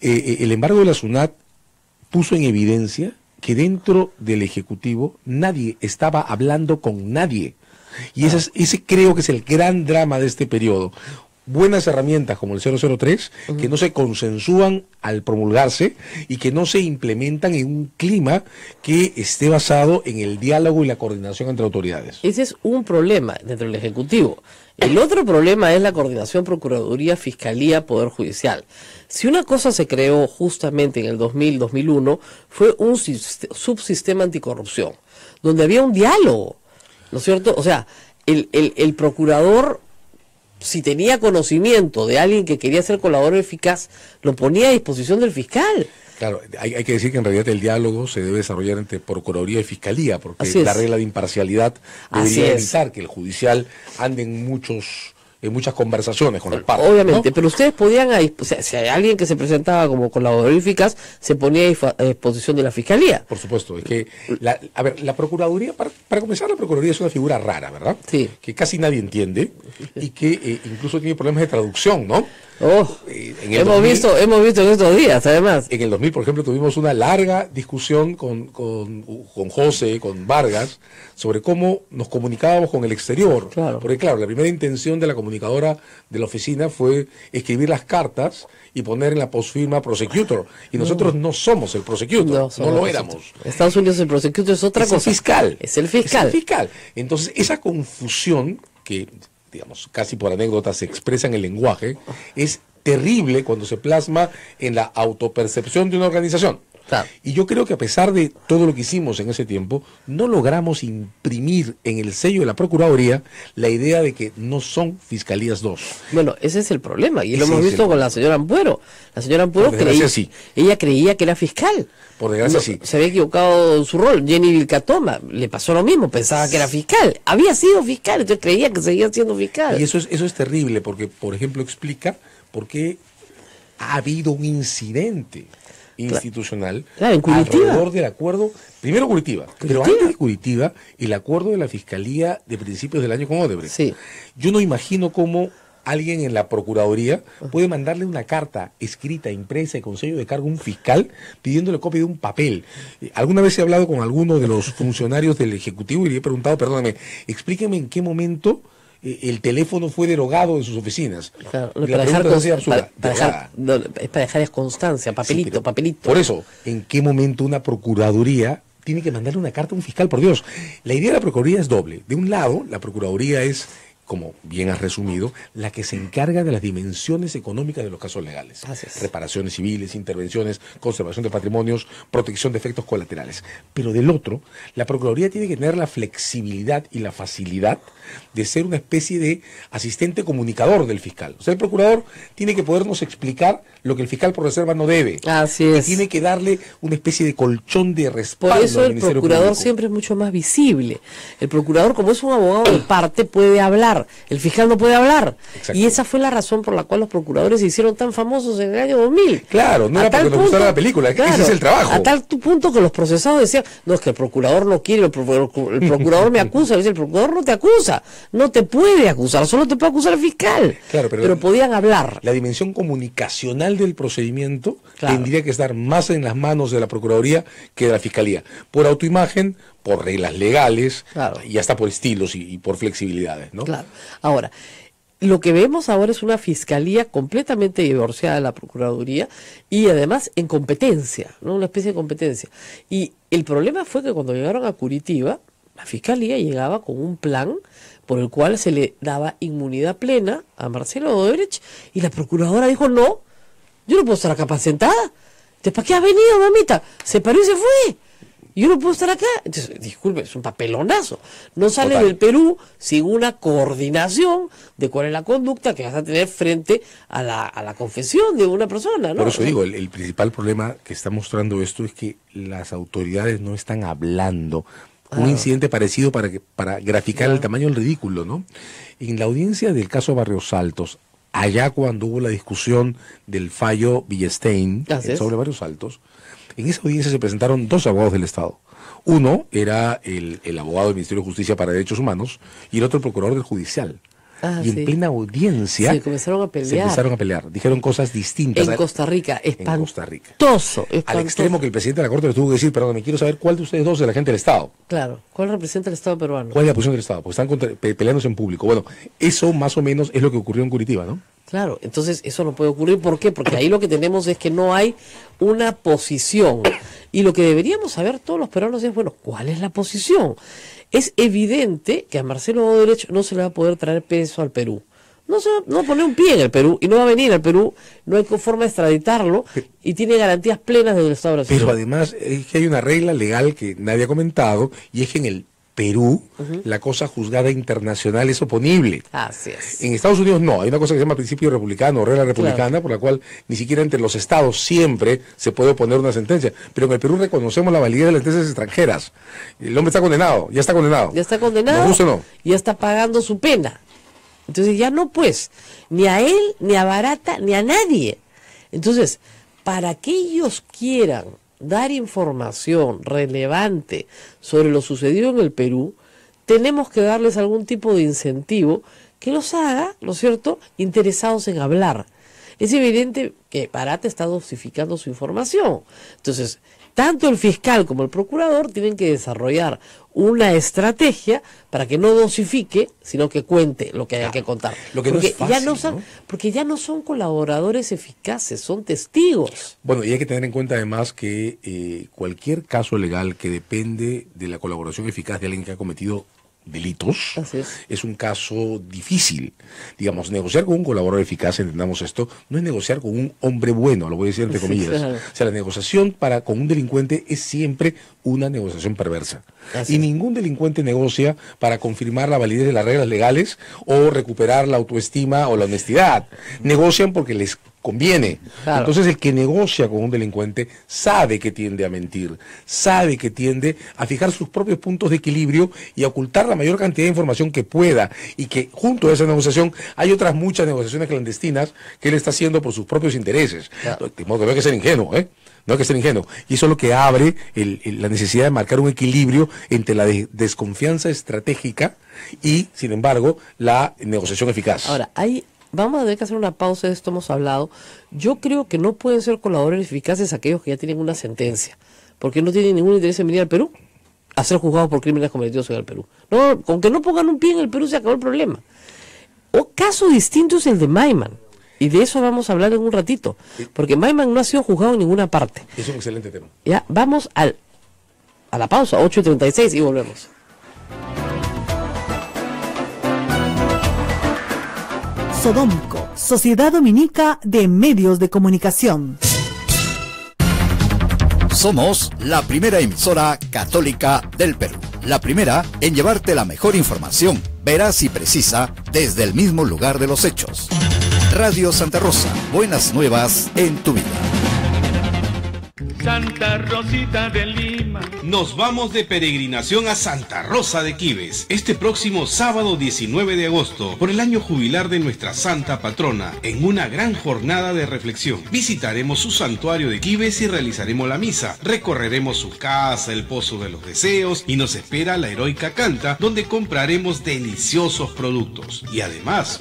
El embargo de la SUNAT puso en evidencia que dentro del Ejecutivo nadie estaba hablando con nadie. Y ese creo que es el gran drama de este periodo. Buenas herramientas como el 003 que no se consensúan al promulgarse y que no se implementan en un clima que esté basado en el diálogo y la coordinación entre autoridades. Ese es un problema dentro del Ejecutivo. El otro problema es la coordinación Procuraduría, Fiscalía, Poder Judicial. Si una cosa se creó justamente en el 2000-2001 fue un subsistema anticorrupción, donde había un diálogo, ¿no es cierto? O sea, el procurador, si tenía conocimiento de alguien que quería ser colaborador eficaz, lo ponía a disposición del fiscal. Claro, hay que decir que en realidad el diálogo se debe desarrollar entre Procuraduría y Fiscalía, porque la regla de imparcialidad debería evitar que el judicial ande en muchas conversaciones con las partes. Obviamente, ¿no? Pero ustedes podían, o sea, si hay alguien que se presentaba como colaborador eficaz, se ponía a disposición de la Fiscalía. Por supuesto, es que, la Procuraduría, para comenzar, la Procuraduría es una figura rara, ¿verdad? Sí. Que casi nadie entiende y que incluso tiene problemas de traducción, ¿no? Hemos visto en estos días, además. En el 2000, por ejemplo, tuvimos una larga discusión con José, con Vargas, sobre cómo nos comunicábamos con el exterior. Claro. Porque, claro, la primera intención de la comunicadora de la oficina fue escribir las cartas y poner en la posfirma prosecutor. Y nosotros no somos el prosecutor, no lo éramos. Estados Unidos el prosecutor es otra cosa. Es el fiscal. Es el fiscal. Es el fiscal. Entonces, esa confusión que, digamos, casi por anécdota se expresa en el lenguaje, es terrible cuando se plasma en la autopercepción de una organización. Claro. Y yo creo que a pesar de todo lo que hicimos en ese tiempo, no logramos imprimir en el sello de la Procuraduría la idea de que no son Fiscalías 2. Bueno, ese es el problema, y lo hemos visto con la señora Ampuero. La señora Ampuero ella creía que era fiscal. Por desgracia, sí. Se había equivocado en su rol. Jenny Vilcatoma le pasó lo mismo, pensaba que era fiscal. Había sido fiscal, entonces creía que seguía siendo fiscal. Y eso es terrible, porque, por ejemplo, explica por qué ha habido un incidente institucional en Curitiba, alrededor del acuerdo, primero Curitiba, pero antes de Curitiba, el acuerdo de la Fiscalía de principios del año con Odebrecht. Sí. Yo no imagino cómo alguien en la Procuraduría puede mandarle una carta escrita, impresa y con sello de cargo a un fiscal pidiéndole copia de un papel. Alguna vez he hablado con alguno de los funcionarios del Ejecutivo y le he preguntado, perdóname, explíqueme en qué momento el teléfono fue derogado de sus oficinas. Claro, es para dejar constancia, papelito. Por eso, ¿en qué momento una Procuraduría tiene que mandarle una carta a un fiscal? Por Dios, la idea de la Procuraduría es doble. De un lado, la Procuraduría es como bien has resumido, la que se encarga de las dimensiones económicas de los casos legales. Reparaciones civiles, intervenciones, conservación de patrimonios, protección de efectos colaterales. Pero del otro, la Procuraduría tiene que tener la flexibilidad y la facilidad de ser una especie de asistente comunicador del fiscal. O sea, el procurador tiene que podernos explicar lo que el fiscal por reserva no debe. Así es. Y tiene que darle una especie de colchón de respaldo. Por eso al el Ministerio procurador Público. siempre es mucho más visible. El procurador, como es un abogado de parte, puede hablar. El fiscal no puede hablar. Exacto. Y esa fue la razón por la cual los procuradores se hicieron tan famosos en el año 2000. Claro, no era porque nos gustara la película, ese es el trabajo. A tal punto que los procesados decían, no, es que el procurador no quiere, el procurador me acusa. Dice, el procurador no te acusa, no te puede acusar, solo te puede acusar el fiscal. Claro, pero podían hablar. La dimensión comunicacional del procedimiento tendría que estar más en las manos de la Procuraduría que de la Fiscalía. Por autoimagen, por reglas legales, y hasta por estilos y por flexibilidades, ¿no? Claro. Ahora, lo que vemos ahora es una fiscalía completamente divorciada de la Procuraduría y además en competencia, ¿no? Una especie de competencia. Y el problema fue que cuando llegaron a Curitiba, la fiscalía llegaba con un plan por el cual se le daba inmunidad plena a Marcelo Odebrecht y la procuradora dijo, no, yo no puedo estar acá para sentada. Entonces, ¿para qué has venido, mamita? Se paró y se fue. Yo no puedo estar acá. Entonces, disculpe, es un papelonazo. No sale del Perú sin una coordinación de cuál es la conducta que vas a tener frente a la confesión de una persona, ¿no? Por eso digo, el principal problema que está mostrando esto es que las autoridades no están hablando. Un incidente parecido para graficar el tamaño del ridículo, ¿no? En la audiencia del caso Barrios Altos, allá cuando hubo la discusión del fallo Villestein sobre Barrios Altos, en esa audiencia se presentaron dos abogados del Estado. Uno era el abogado del Ministerio de Justicia para Derechos Humanos y el otro el procurador del Judicial. Y en plena audiencia se comenzaron a pelear. Dijeron cosas distintas. En Costa Rica, espantoso. Al extremo que el presidente de la Corte les tuvo que decir, perdón, me quiero saber cuál de ustedes dos es el agente del Estado. Claro, ¿cuál representa el Estado peruano? ¿Cuál es la posición del Estado? Porque están peleándose en público. Bueno, eso más o menos es lo que ocurrió en Curitiba, ¿no? Claro, entonces eso no puede ocurrir. ¿Por qué? Porque ahí lo que tenemos es que no hay una posición. Y lo que deberíamos saber todos los peruanos es, bueno, ¿cuál es la posición? Es evidente que a Marcelo Odebrecht no se le va a poder traer peso al Perú. No va a poner un pie en el Perú y no va a venir al Perú, no hay forma de extraditarlo y tiene garantías plenas del Estado brasileño. Pero además es que hay una regla legal que nadie ha comentado y es que en el Perú la cosa juzgada internacional es oponible. Así es. En Estados Unidos no, hay una cosa que se llama principio republicano o regla republicana, por la cual ni siquiera entre los estados siempre se puede oponer una sentencia. Pero en el Perú reconocemos la validez de las sentencias extranjeras. El hombre está condenado, ya está condenado. Ya está condenado. ¿Nos gusta o no? Ya está pagando su pena. Entonces ya no, pues, ni a él, ni a Barata, ni a nadie. Entonces, para que ellos quieran dar información relevante sobre lo sucedido en el Perú, tenemos que darles algún tipo de incentivo que los haga, ¿no es cierto?, interesados en hablar. Es evidente que Barata está dosificando su información. Entonces, tanto el fiscal como el procurador tienen que desarrollar una estrategia para que no dosifique, sino que cuente lo que haya que contar. Lo que no es fácil, porque ya no son colaboradores eficaces, son testigos. Bueno, y hay que tener en cuenta además que cualquier caso legal que depende de la colaboración eficaz de alguien que ha cometido delitos, es un caso difícil. Digamos, negociar con un colaborador eficaz, entendamos esto, no es negociar con un hombre bueno, lo voy a decir entre comillas. Claro. O sea, la negociación con un delincuente es siempre una negociación perversa. Y ningún delincuente negocia para confirmar la validez de las reglas legales o recuperar la autoestima o la honestidad. Negocian porque les conviene. Claro. Entonces el que negocia con un delincuente sabe que tiende a mentir, sabe que tiende a fijar sus propios puntos de equilibrio y a ocultar la mayor cantidad de información que pueda, y que junto a esa negociación hay otras muchas negociaciones clandestinas que él está haciendo por sus propios intereses. Claro. De modo que no hay que ser ingenuo, no hay que ser ingenuo. Y eso es lo que abre la necesidad de marcar un equilibrio entre la desconfianza estratégica y, sin embargo, la negociación eficaz. Ahora, vamos a tener que hacer una pausa, de esto hemos hablado. Yo creo que no pueden ser colaboradores eficaces aquellos que ya tienen una sentencia, porque no tienen ningún interés en venir al Perú a ser juzgados por crímenes cometidos en el Perú. No, con que no pongan un pie en el Perú se acabó el problema. O caso distinto es el de Maiman, y de eso vamos a hablar en un ratito, porque Maiman no ha sido juzgado en ninguna parte. Es un excelente tema. Ya, vamos a la pausa, 8:36, y volvemos. Sodomco, Sociedad Dominica de Medios de Comunicación. Somos la primera emisora católica del Perú. La primera en llevarte la mejor información, veraz y precisa, desde el mismo lugar de los hechos. Radio Santa Rosa, buenas nuevas en tu vida. Santa Rosita de Lima. Nos vamos de peregrinación a Santa Rosa de Quibes este próximo sábado 19 de agosto por el año jubilar de nuestra santa patrona en una gran jornada de reflexión. Visitaremos su santuario de Quibes y realizaremos la misa. Recorreremos su casa, el Pozo de los Deseos y nos espera la heroica Canta donde compraremos deliciosos productos. Y además,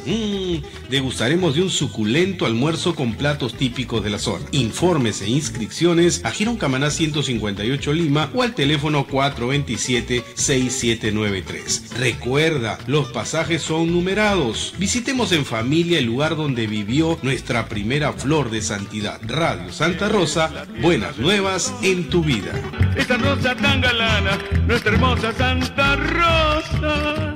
degustaremos de un suculento almuerzo con platos típicos de la zona. Informes e inscripciones a Girón Camaná 158 Lima o al teléfono 427-6793. Recuerda, los pasajes son numerados. Visitemos en familia el lugar donde vivió nuestra primera flor de santidad. Radio Santa Rosa, buenas nuevas en tu vida. Esta rosa tan galana, nuestra hermosa Santa Rosa.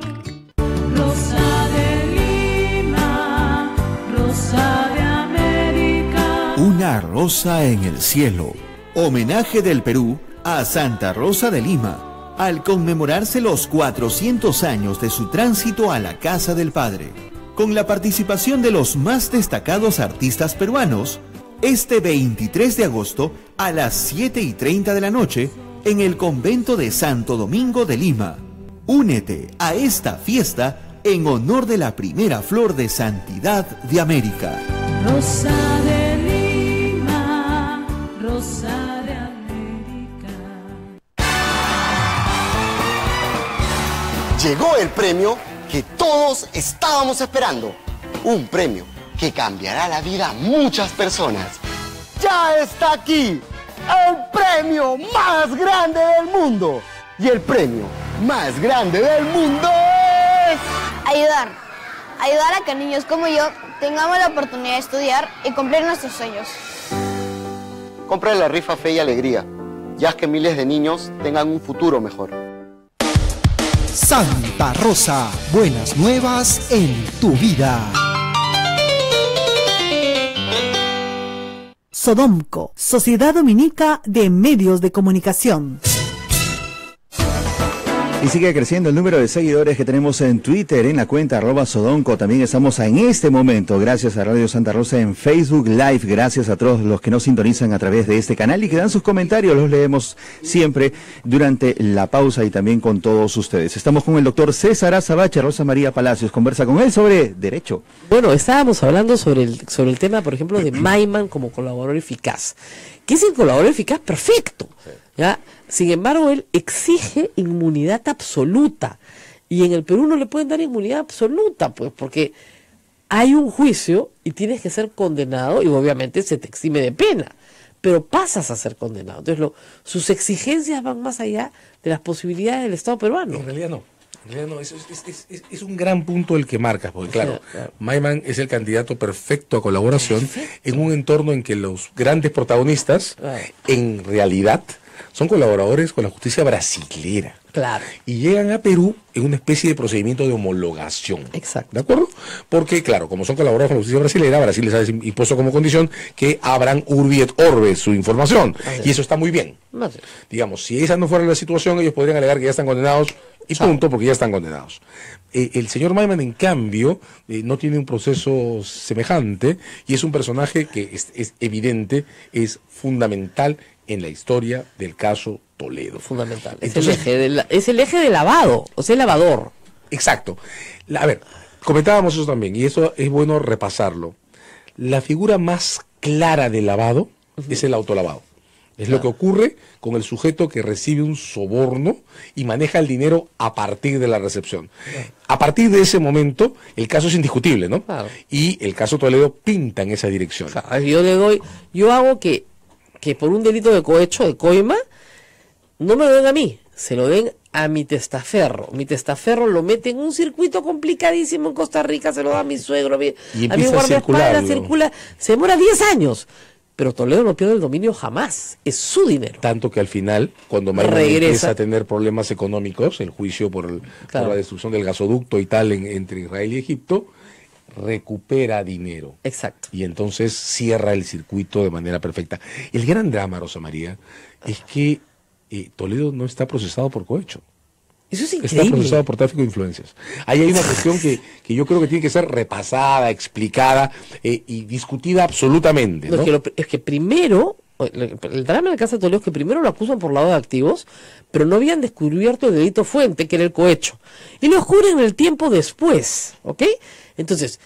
Rosa de Lima, Rosa de América. Una rosa en el cielo. Homenaje del Perú a Santa Rosa de Lima, al conmemorarse los 400 años de su tránsito a la Casa del Padre, con la participación de los más destacados artistas peruanos, este 23 de agosto a las 7:30 de la noche en el convento de Santo Domingo de Lima. Únete a esta fiesta en honor de la primera flor de santidad de América. Rosa de Lima, Rosa de América. Llegó el premio que todos estábamos esperando. Un premio que cambiará la vida a muchas personas. ¡Ya está aquí! ¡El premio más grande del mundo! Y el premio más grande del mundo es... Ayudar a que niños como yo tengamos la oportunidad de estudiar y cumplir nuestros sueños. Compra la rifa Fe y Alegría, y haz que miles de niños tengan un futuro mejor. Santa Rosa, buenas nuevas en tu vida. Sodomco, Sociedad Dominica de Medios de Comunicación. Y sigue creciendo el número de seguidores que tenemos en Twitter, en la cuenta @Sodonco. También estamos en este momento, gracias a Radio Santa Rosa, en Facebook Live. Gracias a todos los que nos sintonizan a través de este canal y que dan sus comentarios. Los leemos siempre durante la pausa y también con todos ustedes. Estamos con el doctor César Azabache. Rosa María Palacios conversa con él sobre derecho. Bueno, estábamos hablando sobre el tema, por ejemplo, de Maiman como colaborador eficaz. ¿Qué es el colaborador eficaz? Perfecto, ¿ya? Sin embargo, él exige inmunidad absoluta. Y en el Perú no le pueden dar inmunidad absoluta, pues, porque hay un juicio y tienes que ser condenado y obviamente se te exime de pena, pero pasas a ser condenado. Entonces, sus exigencias van más allá de las posibilidades del Estado peruano. En realidad no. Es un gran punto el que marcas, porque claro, Maiman es el candidato perfecto a colaboración en un entorno en que los grandes protagonistas, en realidad, son colaboradores con la justicia brasilera. Claro. Y llegan a Perú en una especie de procedimiento de homologación. Exacto. ¿De acuerdo? Porque, claro, como son colaboradores con la justicia brasilera, Brasil les ha impuesto como condición que abran urbi et orbe su información. Y eso está muy bien. Digamos, si esa no fuera la situación, ellos podrían alegar que ya están condenados y punto, porque ya están condenados. El señor Maiman, en cambio, no tiene un proceso semejante y es un personaje que es evidente, es fundamental en la historia del caso Toledo. Fundamental. Entonces, es el eje de lavado, o sea, el lavador. Exacto. A ver, comentábamos eso también, y eso es bueno repasarlo. La figura más clara del lavado es el autolavado. Es lo que ocurre con el sujeto que recibe un soborno y maneja el dinero a partir de la recepción. A partir de ese momento, el caso es indiscutible, ¿no? Claro. Y el caso Toledo pinta en esa dirección. Claro, yo hago que por un delito de cohecho, de coima, no me lo den a mí, se lo den a mi testaferro. Mi testaferro lo mete en un circuito complicadísimo en Costa Rica, se lo da a mi suegro, a mi guardaespaldas, circula, se demora 10 años. Pero Toledo no pierde el dominio jamás, es su dinero. Tanto que al final, cuando Maiman empieza a tener problemas económicos, el juicio por la destrucción del gasoducto y tal entre Israel y Egipto, recupera dinero. Exacto. Y entonces cierra el circuito de manera perfecta. El gran drama, Rosa María, es que Toledo no está procesado por cohecho. Eso es Está increíble. procesado por tráfico de influencias. Ahí hay una cuestión que yo creo que tiene que ser repasada, explicada y discutida absolutamente, No, ¿no? es que primero, el drama en el caso de Toledo es que primero lo acusan por lavado de activos, pero no habían descubierto el delito fuente, que era el cohecho. Y lo descubren el tiempo después, ¿ok? Entonces,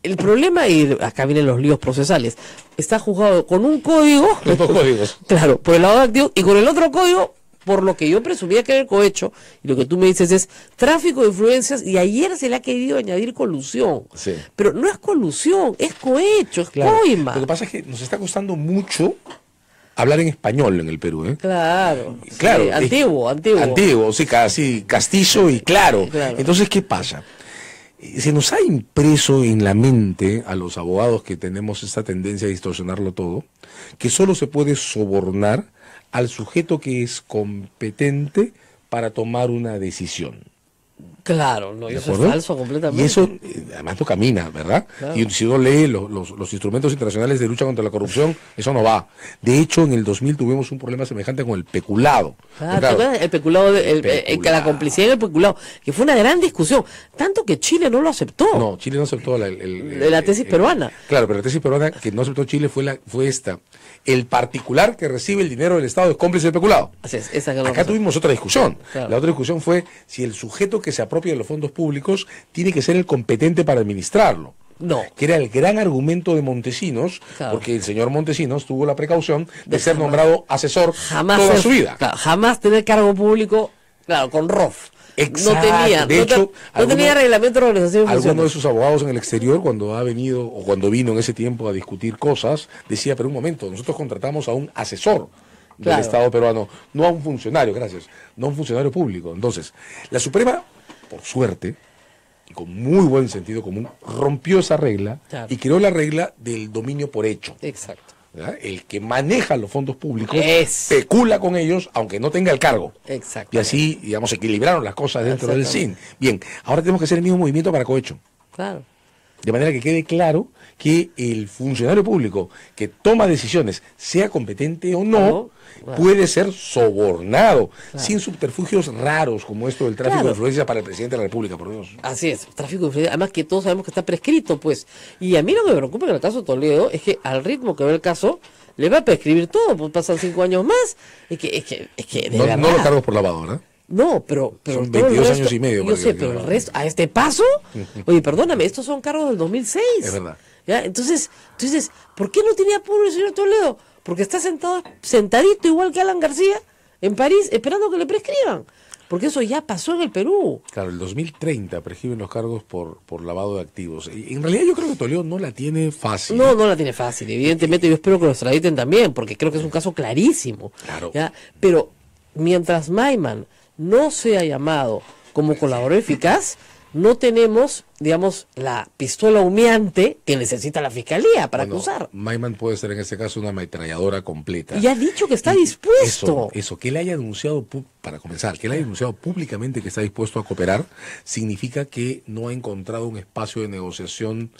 el problema, y acá vienen los líos procesales, está juzgado con un código, Los dos códigos. claro, por el lavado de activos, y con el otro código, por lo que yo presumía que era el cohecho, y lo que tú me dices es tráfico de influencias, y ayer se le ha querido añadir colusión. Sí. Pero no es colusión, es cohecho, es Claro. coima. Lo que pasa es que nos está costando mucho hablar en español en el Perú, ¿eh? Claro. Claro. Sí, antiguo. Antiguo, sí, casi castizo y claro. Claro. Entonces, ¿qué pasa? Se nos ha impreso en la mente a los abogados que tenemos esta tendencia a distorsionarlo todo, que solo se puede sobornar al sujeto que es competente para tomar una decisión. Claro, no, ¿De eso es acuerdo? falso completamente. Y eso, además, no camina, ¿verdad? Claro. Y si uno lee los instrumentos internacionales de lucha contra la corrupción, eso no va. De hecho, en el 2000 tuvimos un problema semejante con el peculado. Claro, Claro, ¿te acuerdas? El peculado, la complicidad en el peculado, que fue una gran discusión, tanto que Chile no lo aceptó. No, Chile no aceptó la tesis peruana. Claro, pero la tesis peruana que no aceptó Chile fue esta. El particular que recibe el dinero del Estado es cómplice del peculado. Así es, esa que no Acá pasó. tuvimos otra discusión. Claro. La otra discusión fue si el sujeto que se apropia de los fondos públicos tiene que ser el competente para administrarlo. No. Que era el gran argumento de Montesinos, Claro. porque el señor Montesinos tuvo la precaución de ser nombrado asesor Jamás toda ser- su vida. claro, jamás tener cargo público, claro, con ROF. Exacto. No tenía, De no, hecho, no tenía reglamento de organización y alguno de funciones. sus abogados en el exterior, cuando ha venido o cuando vino en ese tiempo a discutir cosas, decía, pero un momento, nosotros contratamos a un asesor del Claro. Estado peruano, no a un funcionario, gracias, no a un funcionario público. Entonces, la Suprema, por suerte, y con muy buen sentido común, rompió esa regla Claro. y creó la regla del dominio por hecho. Exacto. ¿Verdad? El que maneja los fondos públicos Es. especula con ellos, aunque no tenga el cargo. Exacto. Y así, digamos, equilibraron las cosas dentro del Exactamente. SIN. Bien, ahora tenemos que hacer el mismo movimiento para cohecho. Claro. De manera que quede claro que el funcionario público que toma decisiones, sea competente o no, Claro. puede ser sobornado, Claro. sin subterfugios raros como esto del tráfico Claro. de influencia para el presidente de la República, por Dios. Así es, tráfico de influencia, además que todos sabemos que está prescrito, pues. Y a mí lo que me preocupa en el caso de Toledo es que al ritmo que va el caso, le va a prescribir todo, pues pasan 5 años más. Es que de No, verdad. no los cargos por lavadora. No, pero Son todo el 22 resto- años y medio Yo para sé, que pero el lo- resto, a este paso, oye, perdóname, estos son cargos del 2006. Es verdad. ¿Ya? Entonces, ¿por qué no tenía apuro el señor Toledo? Porque está sentadito igual que Alan García en París, esperando que le prescriban. Porque eso ya pasó en el Perú. Claro, el 2030 prescriben los cargos por lavado de activos. Y en realidad yo creo que Toledo no la tiene fácil. No, no la tiene fácil. Evidentemente yo espero que lo extraditen también, porque creo que es un caso clarísimo. Claro. ¿Ya? Pero mientras Maiman no sea llamado como colaborador eficaz, no tenemos, digamos, la pistola humeante que necesita la fiscalía para Bueno, acusar. Maiman puede ser en este caso una ametralladora completa. Y ha dicho que está dispuesto. Eso, que él haya anunciado, para comenzar, que él haya anunciado públicamente que está dispuesto a cooperar, significa que no ha encontrado un espacio de negociación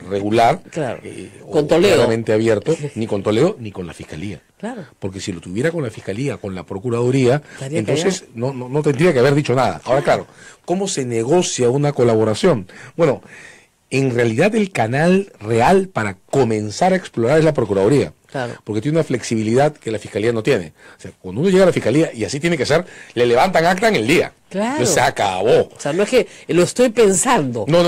regular, Claro. o Con Toledo. claramente abierto, ni con Toledo ni con la Fiscalía. Claro. Porque si lo tuviera con la Fiscalía, con la Procuraduría, Estaría entonces no tendría que haber dicho nada. Ahora, claro, ¿cómo se negocia una colaboración? Bueno, en realidad el canal real para comenzar a explorar es la Procuraduría. Claro. Porque tiene una flexibilidad que la Fiscalía no tiene. O sea, cuando uno llega a la Fiscalía, y así tiene que ser, le levantan acta en el día. Claro. Entonces se acabó. O sea, no es que lo estoy pensando. No.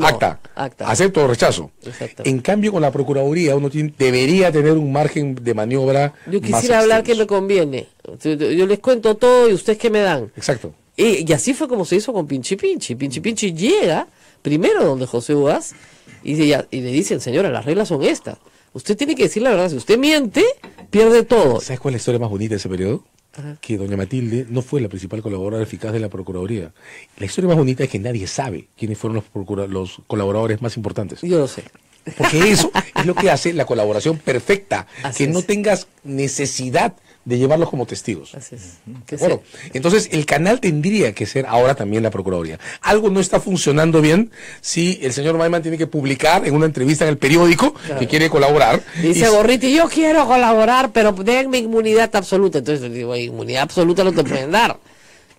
Acta. Acta. Acepto o rechazo. Exacto. En cambio, con la Procuraduría uno debería tener un margen de maniobra. Yo más quisiera hablar extenso. que me conviene. Yo les cuento todo y ustedes qué me dan. Exacto. Y así fue como se hizo con Pinchi Pinchi. Pinchi Pinchi llega primero donde José Ugaz y le dicen, señora, las reglas son estas. Usted tiene que decir la verdad. Si usted miente, pierde todo. ¿Sabes cuál es la historia más bonita de ese periodo? Ajá. Que doña Matilde no fue la principal colaboradora eficaz de la Procuraduría. La historia más bonita es que nadie sabe quiénes fueron los colaboradores más importantes. Yo lo sé. Porque eso es lo que hace la colaboración perfecta. Así que no es. tengas necesidad de llevarlos como testigos. Así es. ¿De acuerdo? Entonces, el canal tendría que ser ahora también la Procuraduría. Algo no está funcionando bien si el señor Maiman tiene que publicar en una entrevista en el periódico que quiere colaborar. Dice Gorriti, yo quiero colaborar, pero denme inmunidad absoluta. Entonces le digo, inmunidad absoluta no te pueden dar.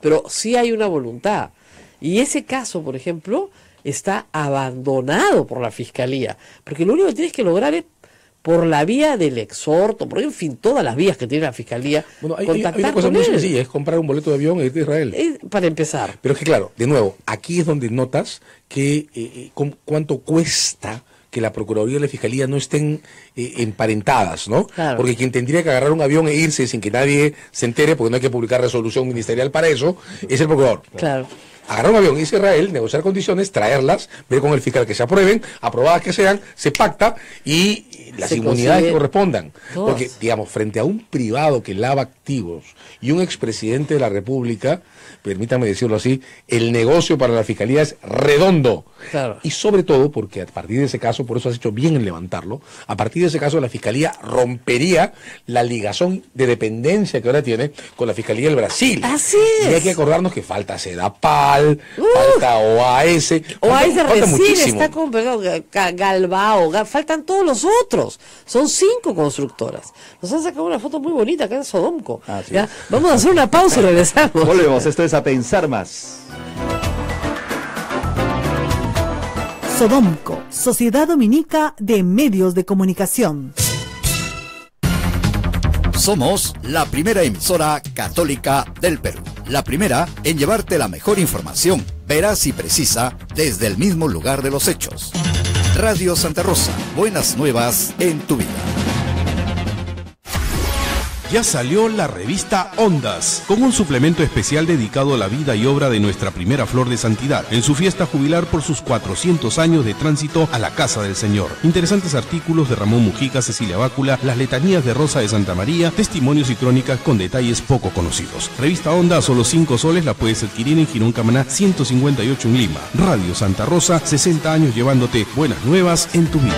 Pero sí hay una voluntad. Y ese caso, por ejemplo, está abandonado por la Fiscalía. Porque lo único que tienes que lograr es por la vía del exhorto, por en fin, todas las vías que tiene la Fiscalía. Bueno, hay una cosa muy sencilla, es comprar un boleto de avión e irte a Israel. Para empezar. Pero es que claro, de nuevo, aquí es donde notas que cuánto cuesta que la Procuraduría y la Fiscalía no estén emparentadas, ¿no? Claro. Porque quien tendría que agarrar un avión e irse sin que nadie se entere, porque no hay que publicar resolución ministerial para eso, es el procurador. Claro. Agarrar un avión, irse a Israel, negociar condiciones, traerlas, ver con el fiscal que se aprueben, aprobadas que sean, se pacta y las inmunidades que correspondan. Todas. Porque, digamos, frente a un privado que lava activos y un expresidente de la República, permítame decirlo así, el negocio para la Fiscalía es redondo. Claro. Y sobre todo porque a partir de ese caso, por eso has hecho bien en levantarlo, a partir de ese caso la Fiscalía rompería la ligazón de dependencia que ahora tiene con la Fiscalía del Brasil. Así es. Y hay que acordarnos que falta SEDAPAL, falta OAS. OAS falta recién muchísimo. está con Galbao, faltan todos los otros. Son 5 constructoras. Nos han sacado una foto muy bonita acá en Sodomco. ¿Ya? Vamos a hacer una pausa y regresamos. Volvemos, esto es A Pensar Más. Sodomco, Sociedad Dominica de Medios de Comunicación. Somos la primera emisora católica del Perú. La primera en llevarte la mejor información, veraz y precisa, desde el mismo lugar de los hechos. Radio Santa Rosa, buenas nuevas en tu vida. Ya salió la revista Ondas, con un suplemento especial dedicado a la vida y obra de nuestra primera flor de santidad, en su fiesta jubilar por sus 400 años de tránsito a la Casa del Señor. Interesantes artículos de Ramón Mujica, Cecilia Bácula, las letanías de Rosa de Santa María, testimonios y crónicas con detalles poco conocidos. Revista Onda a solo 5 soles, la puedes adquirir en Girón Camaná 158 en Lima. Radio Santa Rosa, 60 años llevándote buenas nuevas en tu vida.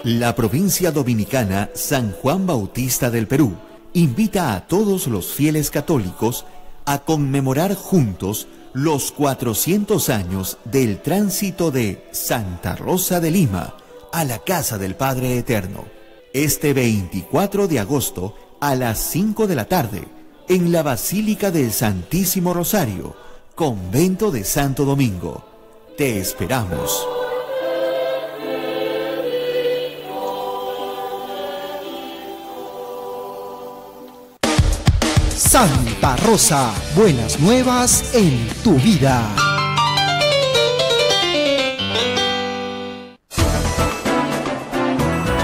La provincia dominicana San Juan Bautista del Perú invita a todos los fieles católicos a conmemorar juntos los 400 años del tránsito de Santa Rosa de Lima a la Casa del Padre Eterno, este 24 de agosto a las 5 de la tarde, en la Basílica del Santísimo Rosario, Convento de Santo Domingo. Te esperamos. Santa Rosa, buenas nuevas en tu vida.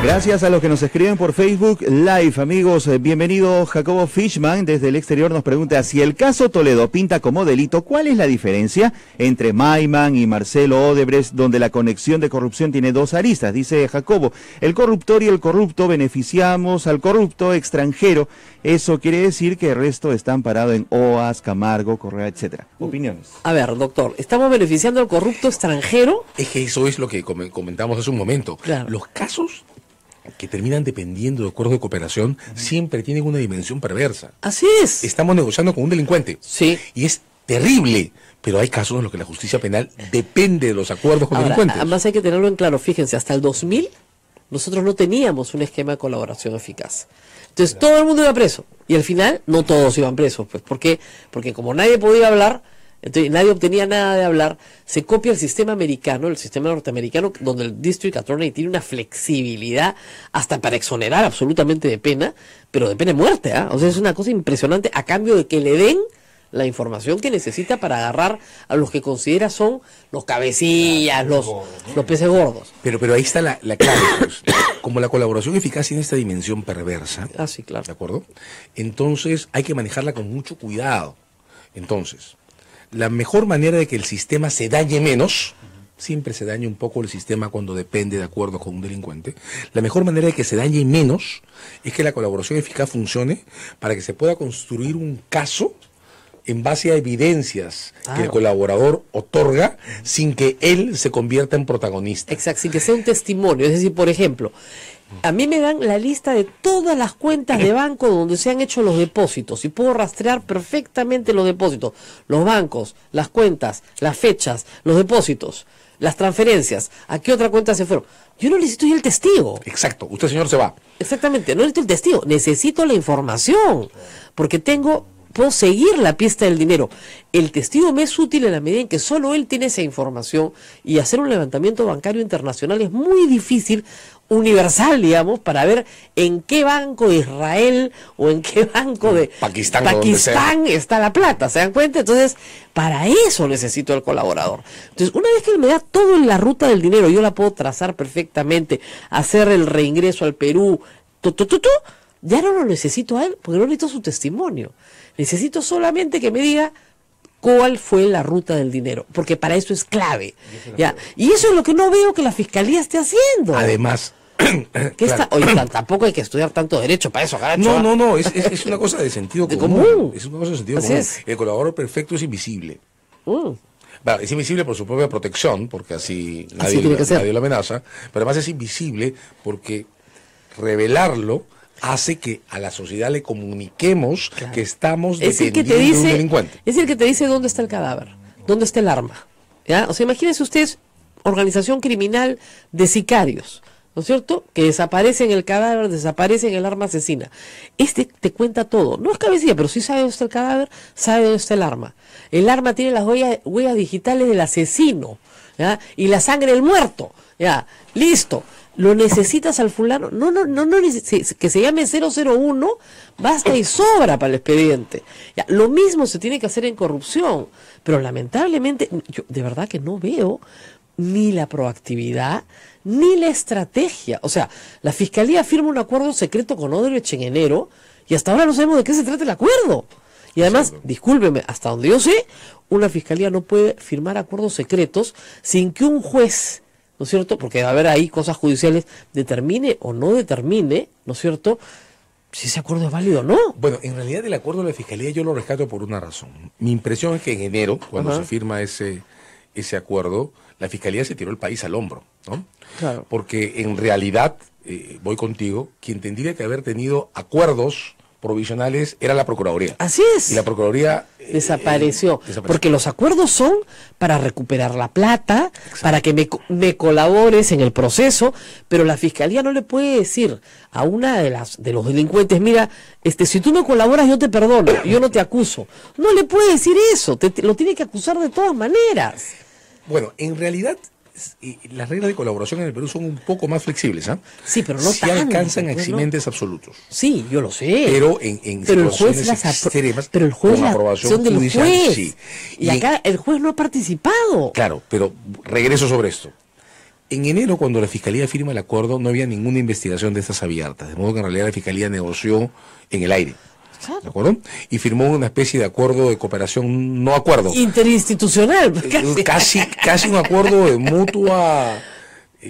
Gracias a los que nos escriben por Facebook Live, amigos. Bienvenido Jacobo Fishman, desde el exterior nos pregunta, si el caso Toledo pinta como delito, ¿cuál es la diferencia entre Maiman y Marcelo Odebrecht, donde la conexión de corrupción tiene 2 aristas? Dice Jacobo, el corruptor y el corrupto beneficiamos al corrupto extranjero. Eso quiere decir que el resto está amparado en OAS, Camargo, Correa, etcétera. Opiniones. A ver, doctor, ¿estamos beneficiando al corrupto extranjero? Es que eso es lo que comentamos hace un momento. Claro. Los casos que terminan dependiendo de acuerdos de cooperación siempre tienen una dimensión perversa. Así es. Estamos negociando con un delincuente. Sí. Y es terrible. Pero hay casos en los que la justicia penal depende de los acuerdos con delincuentes. Además hay que tenerlo en claro. Fíjense, hasta el 2000 nosotros no teníamos un esquema de colaboración eficaz. Entonces todo el mundo iba preso. Y al final no todos iban presos. Pues, ¿por qué? Porque como nadie podía hablar, entonces nadie obtenía nada de hablar, se copia el sistema americano, el sistema norteamericano, donde el District Attorney tiene una flexibilidad hasta para exonerar absolutamente de pena, pero de pena de muerte, ¿eh? O sea, es una cosa impresionante a cambio de que le den la información que necesita para agarrar a los que considera son los cabecillas, los peces gordos. Pero ahí está la clave, pues. Como la colaboración eficaz tiene esta dimensión perversa, sí, claro. ¿De acuerdo? Entonces hay que manejarla con mucho cuidado. Entonces, la mejor manera de que el sistema se dañe menos, siempre se daña un poco el sistema cuando depende de acuerdo con un delincuente, la mejor manera de que se dañe menos es que la colaboración eficaz funcione para que se pueda construir un caso en base a evidencias que el Claro. colaborador otorga sin que él se convierta en protagonista. Exacto, sin que sea un testimonio. Es decir, por ejemplo, a mí me dan la lista de todas las cuentas de banco donde se han hecho los depósitos y puedo rastrear perfectamente los depósitos, los bancos, las cuentas, las fechas, los depósitos, las transferencias, a qué otra cuenta se fueron. Yo no necesito ya el testigo. Exacto, usted señor se va. Exactamente, no necesito el testigo, necesito la información, porque puedo seguir la pista del dinero. El testigo me es útil en la medida en que solo él tiene esa información y hacer un levantamiento bancario internacional es muy difícil, universal, digamos, para ver en qué banco de Israel o en qué banco de Pakistán, o donde sea. Pakistán está la plata, ¿se dan cuenta? Entonces, para eso necesito el colaborador. Entonces, una vez que él me da todo en la ruta del dinero, yo la puedo trazar perfectamente, hacer el reingreso al Perú, ya no lo necesito a él, porque no necesito su testimonio. Necesito solamente que me diga cuál fue la ruta del dinero, porque para eso es clave. ¿Ya? Y eso es lo que no veo que la Fiscalía esté haciendo. Además, ¿Qué está? Oye, tampoco hay que estudiar tanto derecho para eso, caracho. No, es una cosa de sentido común. Es una cosa de sentido Así común. es. El colaborador perfecto es invisible. Bueno, es invisible por su propia protección, porque así tiene que ser. nadie lo amenaza, pero además es invisible porque revelarlo hace que a la sociedad le comuniquemos que estamos Es el que defendiendo te a un dice, delincuente. es el que te dice dónde está el cadáver, dónde está el arma. ¿Ya? O sea, imagínense ustedes, organización criminal de sicarios, ¿no es cierto? Que desaparecen el cadáver, desaparecen el arma asesina. Este te cuenta todo. No es cabecilla, pero sí sabe dónde está el cadáver, sabe dónde está el arma. El arma tiene las huellas digitales del asesino, ¿ya? Y la sangre del muerto. ¿Ya? Listo. Lo necesitas al fulano. No, que se llame 001, basta y sobra para el expediente. Ya, lo mismo se tiene que hacer en corrupción. Pero lamentablemente, yo de verdad que no veo ni la proactividad, ni la estrategia. O sea, la Fiscalía firma un acuerdo secreto con Odebrecht en enero y hasta ahora no sabemos de qué se trata el acuerdo. Y además, discúlpeme, hasta donde yo sé, una Fiscalía no puede firmar acuerdos secretos sin que un juez, ¿no es cierto? Porque va a haber ahí cosas judiciales, determine o no determine, ¿no es cierto?, si ese acuerdo es válido o no. Bueno, en realidad el acuerdo de la Fiscalía yo lo rescato por una razón. Mi impresión es que en enero, cuando se firma ese acuerdo, la Fiscalía se tiró el país al hombro, ¿no? Claro. Porque en realidad, voy contigo, quien tendría que haber tenido acuerdos provisionales era la Procuraduría. Así es. Y la Procuraduría desapareció. Porque los acuerdos son para recuperar la plata, para que me colabores en el proceso, pero la Fiscalía no le puede decir a una de los delincuentes, mira, si tú me colaboras yo te perdono, yo no te acuso. No le puede decir eso, lo tiene que acusar de todas maneras. Bueno, en realidad las reglas de colaboración en el Perú son un poco más flexibles, ¿ah? Sí, pero no sí tanto, alcanzan pues, eximentes absolutos. Sí, yo lo sé. Pero en pero situaciones extremas, pero el juez con la aprobación del judicial, juez. sí. Y acá el juez no ha participado. Claro, pero regreso sobre esto. En enero, cuando la Fiscalía firma el acuerdo, no había ninguna investigación de estas abiertas, de modo que en realidad la Fiscalía negoció en el aire. ¿De acuerdo? Y firmó una especie de acuerdo de cooperación, no acuerdo. Interinstitucional. Casi un acuerdo de mutua...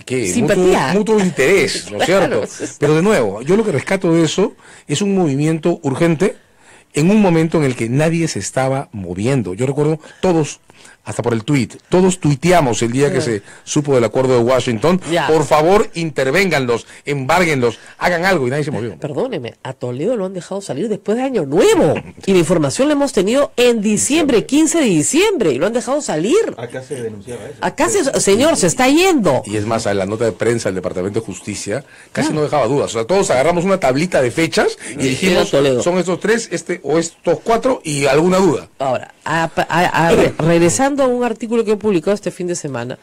Simpatía. Mutuo interés, ¿no es cierto? Pero de nuevo, yo lo que rescato de eso es un movimiento urgente en un momento en el que nadie se estaba moviendo. Yo recuerdo todos, hasta por el todos tuiteamos el día que se supo del acuerdo de Washington. Por favor, intervénganlos, embárguenlos, hagan algo, y nadie se movió. Perdóneme, a Toledo lo han dejado salir después de Año Nuevo. Y la información la hemos tenido en diciembre, 15 de diciembre, y lo han dejado salir. Acá se denunciaba eso. Acá señor, se está yendo. Y es más, en la nota de prensa del Departamento de Justicia casi no dejaba dudas. O sea, todos agarramos una tablita de fechas y dijimos, son estos tres, o estos cuatro, y alguna duda. Ahora, regresando a un artículo que he publicado este fin de semana,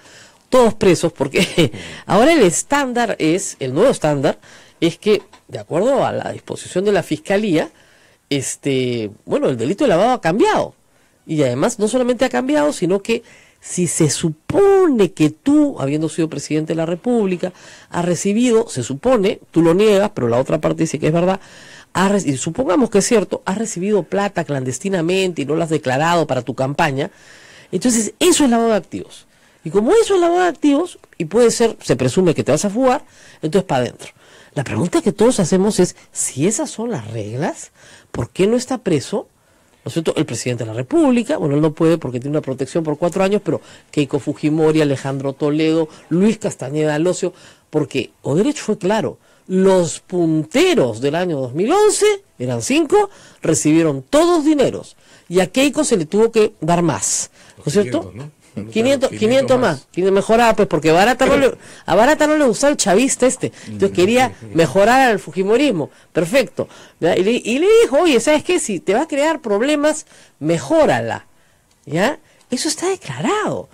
todos presos, porque ahora el nuevo estándar es que, de acuerdo a la disposición de la Fiscalía, el delito de lavado ha cambiado. Y además, no solamente ha cambiado, sino que si se supone que tú, habiendo sido presidente de la República, has recibido, se supone, tú lo niegas, pero la otra parte dice que es verdad, y supongamos que es cierto, has recibido plata clandestinamente y no la has declarado para tu campaña, entonces eso es lavado de activos. Y como eso es lavado de activos, y puede ser, se presume que te vas a fugar, entonces para adentro. La pregunta que todos hacemos es, si esas son las reglas, ¿por qué no está preso, es cierto?, el presidente de la República, bueno, él no puede porque tiene una protección por 4 años, pero Keiko Fujimori, Alejandro Toledo, Luis Castañeda Alosio, porque Odebrecht fue claro, los punteros del año 2011, eran 5, recibieron todos dineros, y a Keiko se le tuvo que dar más, ¿no es cierto? 500 más, mejorar, pues porque a Barata no le gustaba el chavista entonces quería mejorar al fujimorismo, perfecto, ¿ya? Y le dijo, oye, ¿sabes qué? Si te va a crear problemas, mejórala, ¿ya? Eso está declarado.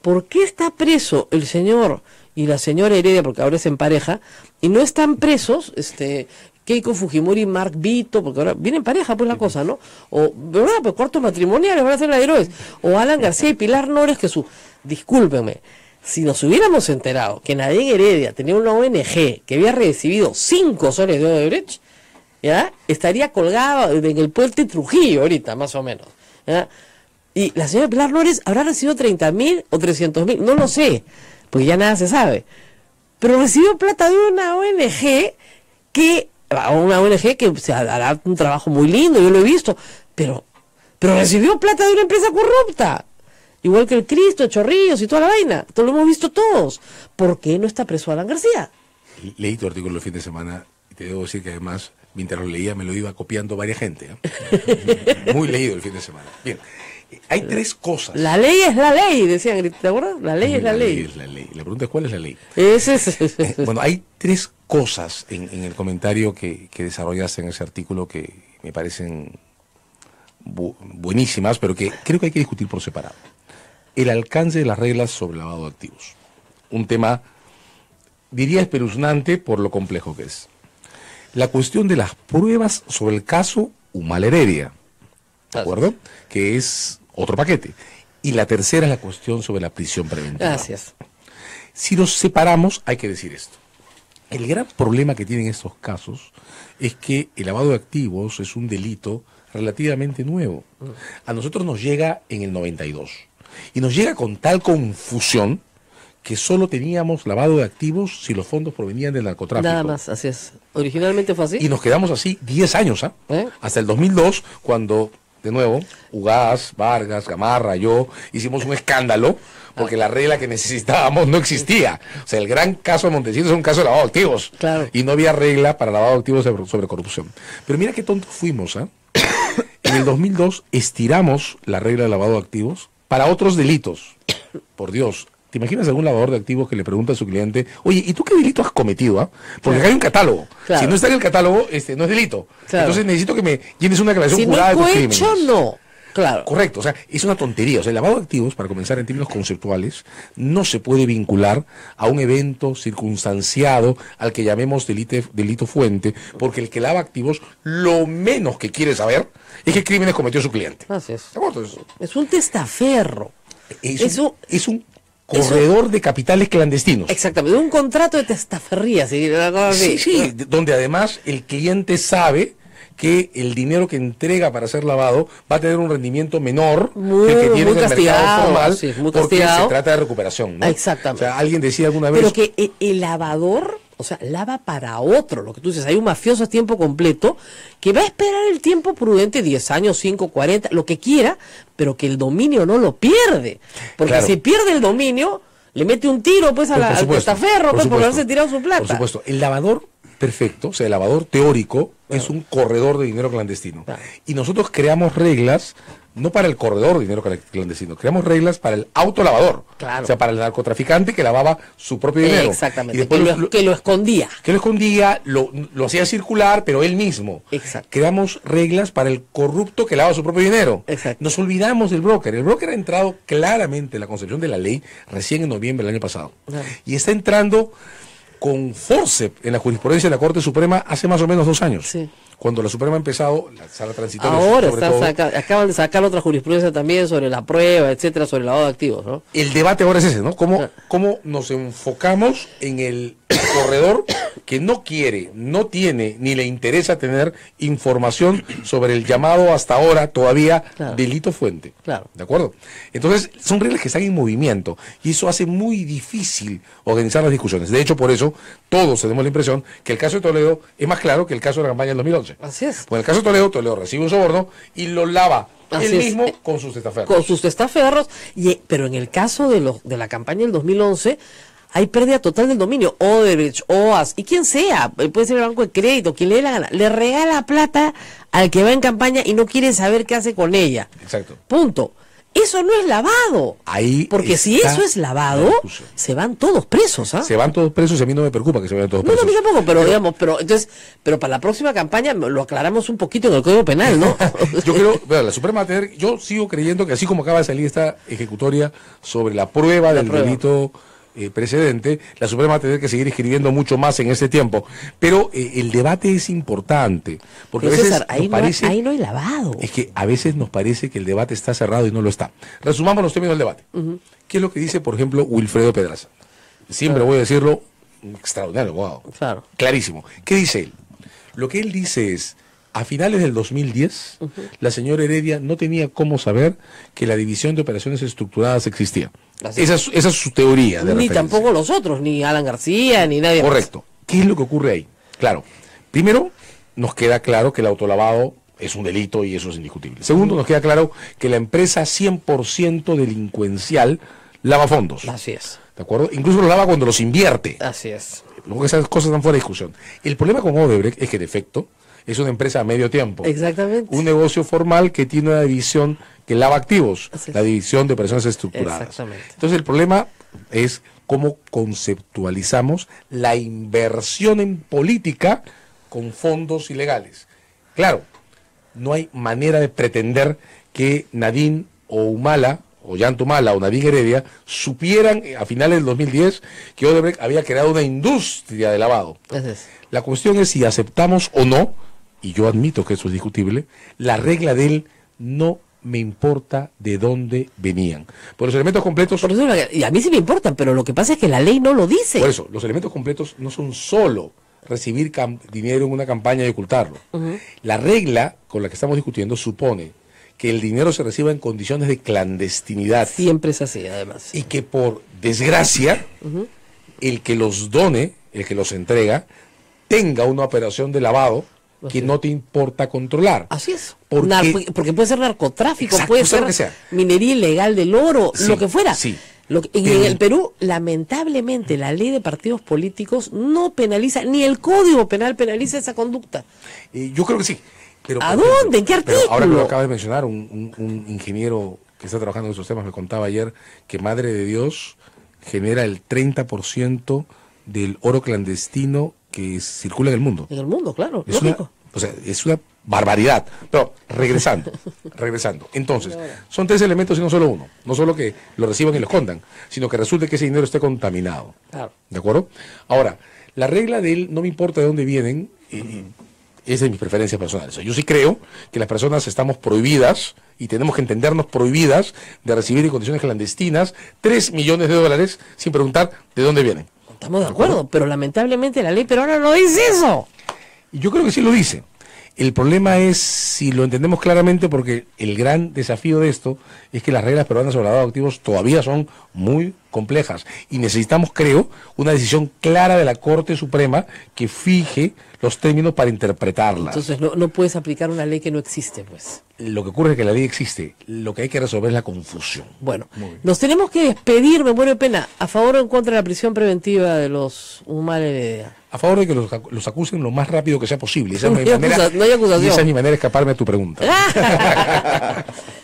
¿Por qué está preso el señor y la señora Heredia, porque ahora es en pareja, y no están presos, Keiko Fujimori y Mark Vito, porque ahora viene en pareja pues la cosa, ¿no? O, ¿verdad? Pues cuartos matrimoniales van a ser las héroes. O Alan García y Pilar Nores, discúlpenme, si nos hubiéramos enterado que Nadine Heredia tenía una ONG que había recibido 5 soles de Odebrecht, ¿ya? Estaría colgada en el puente Trujillo ahorita, más o menos, ¿ya? Y la señora Pilar Nores habrá recibido 30.000 o 300.000, no lo sé, porque ya nada se sabe. Pero recibió plata de una ONG que se hará un trabajo muy lindo, yo lo he visto, pero recibió plata de una empresa corrupta, igual que el Cristo, Chorrillos y toda la vaina, esto lo hemos visto todos. ¿Por qué no está preso Alan García? Leí tu artículo el fin de semana y te debo decir que además, mientras lo leía, me lo iba copiando varias gente, ¿eh? Muy leído el fin de semana. Bien, hay 3 cosas. La ley es la ley, decían, ¿te acuerdas? La ley es la ley. Es la ley. La pregunta es, ¿cuál es la ley? Bueno, hay 3 cosas en el comentario que desarrollaste en ese artículo que me parecen buenísimas, pero que creo que hay que discutir por separado. El alcance de las reglas sobre lavado de activos. Un tema, diría, espeluznante por lo complejo que es. La cuestión de las pruebas sobre el caso Humala Heredia, ¿de acuerdo? Que es otro paquete. Y la tercera es la cuestión sobre la prisión preventiva. Gracias. Si los separamos, hay que decir esto. El gran problema que tienen estos casos es que el lavado de activos es un delito relativamente nuevo. A nosotros nos llega en el 92. Y nos llega con tal confusión que solo teníamos lavado de activos si los fondos provenían del narcotráfico. Nada más, así es. Originalmente fue así. Y nos quedamos así 10 años, hasta el 2002, cuando, de nuevo, Ugaz, Vargas, Gamarra, yo, hicimos un escándalo porque la regla que necesitábamos no existía. O sea, el gran caso de Montesinos es un caso de lavado de activos. Claro. Y no había regla para lavado de activos sobre corrupción. Pero mira qué tontos fuimos, En el 2002 estiramos la regla de lavado de activos para otros delitos. Por Dios. ¿Te imaginas algún lavador de activos que le pregunta a su cliente, oye, ¿y tú qué delito has cometido? Porque acá hay un catálogo. Claro. Si no está en el catálogo, no es delito. Claro. Entonces necesito que me llenes una declaración jurada de tus crímenes. Si no hecho, no. Claro. Correcto. O sea, es una tontería. O sea, el lavado de activos, para comenzar en términos conceptuales, no se puede vincular a un evento circunstanciado al que llamemos delito fuente, porque el que lava activos, lo menos que quiere saber es qué crímenes cometió su cliente. Así es. Es un testaferro. Es un corredor de capitales clandestinos. Exactamente, un contrato de testaferría. Sí, donde además el cliente sabe que el dinero que entrega para ser lavado va a tener un rendimiento menor que el que tiene en el mercado formal, porque se trata de recuperación, ¿no? Exactamente. O sea, alguien decía alguna vez... Pero que el lavador, o sea, lava para otro, lo que tú dices, hay un mafioso a tiempo completo que va a esperar el tiempo prudente, 10 años, 5, 40, lo que quiera, pero que el dominio no lo pierde. Porque si pierde el dominio, le mete un tiro pues al testaferro, pues, por haberse tirado su plata. Por supuesto, el lavador perfecto, o sea, el lavador teórico es un corredor de dinero clandestino. Y nosotros creamos reglas, no para el corredor de dinero clandestino, creamos reglas para el autolavador. Claro. O sea, para el narcotraficante que lavaba su propio dinero. Exactamente, y después que lo escondía. Que lo escondía, lo hacía circular, pero él mismo. Exacto. Creamos reglas para el corrupto que lava su propio dinero. Exacto. Nos olvidamos del broker. El broker ha entrado claramente en la concepción de la ley recién en noviembre del año pasado. Y está entrando con forceps en la jurisprudencia de la Corte Suprema hace más o menos 2 años. Sí. Cuando la Suprema ha empezado, la sala transitoria... Ahora acaban de sacar otra jurisprudencia también sobre la prueba, etcétera, sobre el lavado de activos, ¿no? El debate ahora es ese, ¿no? ¿Cómo nos enfocamos en el corredor que no quiere, no tiene, ni le interesa tener información sobre el llamado hasta ahora todavía delito fuente. Claro. ¿De acuerdo? Entonces, son reglas que están en movimiento y eso hace muy difícil organizar las discusiones. De hecho, por eso, todos tenemos la impresión que el caso de Toledo es más claro que el caso de la campaña del 2011. Así es. Pues en el caso de Toledo, Toledo recibe un soborno y lo lava Así él es. mismo con sus testaferros. Con sus testaferros, pero en el caso de la campaña del 2011, hay pérdida total del dominio. Odebrecht, OAS, y quien sea, puede ser el banco de crédito, quien le dé la gana, le regala plata al que va en campaña y no quiere saber qué hace con ella. Exacto. Punto. Eso no es lavado. Ahí porque si está eso es lavado, se van todos presos, ¿ah? Se van todos presos y a mí no me preocupa que se vayan todos No, presos. a mí tampoco, pero digamos, pero para la próxima campaña lo aclaramos un poquito en el Código Penal, ¿no? Yo creo, bueno, la Suprema va a tener, yo sigo creyendo que así como acaba de salir esta ejecutoria sobre la prueba del delito precedente, la Suprema va a tener que seguir escribiendo mucho más en este tiempo. Pero el debate es importante, porque Pero a veces César, ahí, nos parece, ahí no hay lavado. es que a veces nos parece que el debate está cerrado y no lo está. Resumamos los términos del debate. ¿Qué es lo que dice, por ejemplo, Wilfredo Pedraza? Siempre voy a decirlo, extraordinario, wow. Claro. Clarísimo. ¿Qué dice él? Lo que él dice es, a finales del 2010, la señora Heredia no tenía cómo saber que la división de operaciones estructuradas existía. Esa es su teoría de Ni referencia. tampoco los otros, ni Alan García, ni nadie más. Correcto. ¿Qué es lo que ocurre ahí? Claro, primero nos queda claro que el autolavado es un delito y eso es indiscutible. Segundo, nos queda claro que la empresa 100% delincuencial lava fondos. Así es. ¿De acuerdo? Incluso los lava cuando los invierte. Así es. Luego esas cosas están fuera de discusión. El problema con Odebrecht es que, en efecto, es una empresa a medio tiempo. Exactamente. Un negocio formal que tiene una división que lava activos, la división de operaciones estructuradas. Exactamente. Entonces el problema es cómo conceptualizamos la inversión en política con fondos ilegales. Claro, no hay manera de pretender que Nadine o Humala, o Yanto Humala o Nadine Heredia supieran a finales del 2010 que Odebrecht había creado una industria de lavado. Así es. La cuestión es si aceptamos o no, y yo admito que eso es discutible, la regla del no me importa de dónde venían. Por los elementos completos... Por eso, y a mí sí me importan, pero lo que pasa es que la ley no lo dice. Por eso, los elementos completos no son solo recibir dinero en una campaña y ocultarlo. La regla con la que estamos discutiendo supone que el dinero se reciba en condiciones de clandestinidad. Siempre es así, además. Y que por desgracia, el que los done, el que los entrega, tenga una operación de lavado que no te importa controlar. Así es. Porque, porque puede ser narcotráfico, Exacto, puede sea ser lo que sea. minería ilegal del oro, Sí, lo que fuera. sí. En el Perú, lamentablemente, la ley de partidos políticos no penaliza, ni el Código Penal penaliza esa conducta. Yo creo que sí. Pero, ¿A por ejemplo, dónde? ¿En qué pero artículo? ahora que lo acaba de mencionar, un ingeniero que está trabajando en esos temas me contaba ayer que Madre de Dios genera el 30% del oro clandestino que circula en el mundo. En el mundo, claro, Es lógico. es una barbaridad. Pero regresando. Entonces, son tres elementos y no solo uno. No solo que lo reciban y lo escondan, sino que resulte que ese dinero esté contaminado. Claro. ¿De acuerdo? Ahora, la regla de él, no me importa de dónde vienen, es de mis preferencias personales. Yo sí creo que las personas estamos prohibidas, y tenemos que entendernos prohibidas, de recibir en condiciones clandestinas 3 millones de dólares sin preguntar de dónde vienen. Estamos de acuerdo, pero lamentablemente la ley peruana no dice eso. Y yo creo que sí lo dice. El problema es si lo entendemos claramente, porque el gran desafío de esto es que las reglas peruanas sobre lavado de activos todavía son muy complejas y necesitamos, creo, una decisión clara de la Corte Suprema que fije los términos para interpretarlas. Entonces no puedes aplicar una ley que no existe, pues. Lo que ocurre es que la ley existe, lo que hay que resolver es la confusión. Bueno, nos tenemos que despedir, me muero de pena. ¿A favor o en contra de la prisión preventiva de los Humala Heredia? A favor de que los acusen lo más rápido que sea posible. Esa, No hay acusación. y esa es mi manera de escaparme a tu pregunta.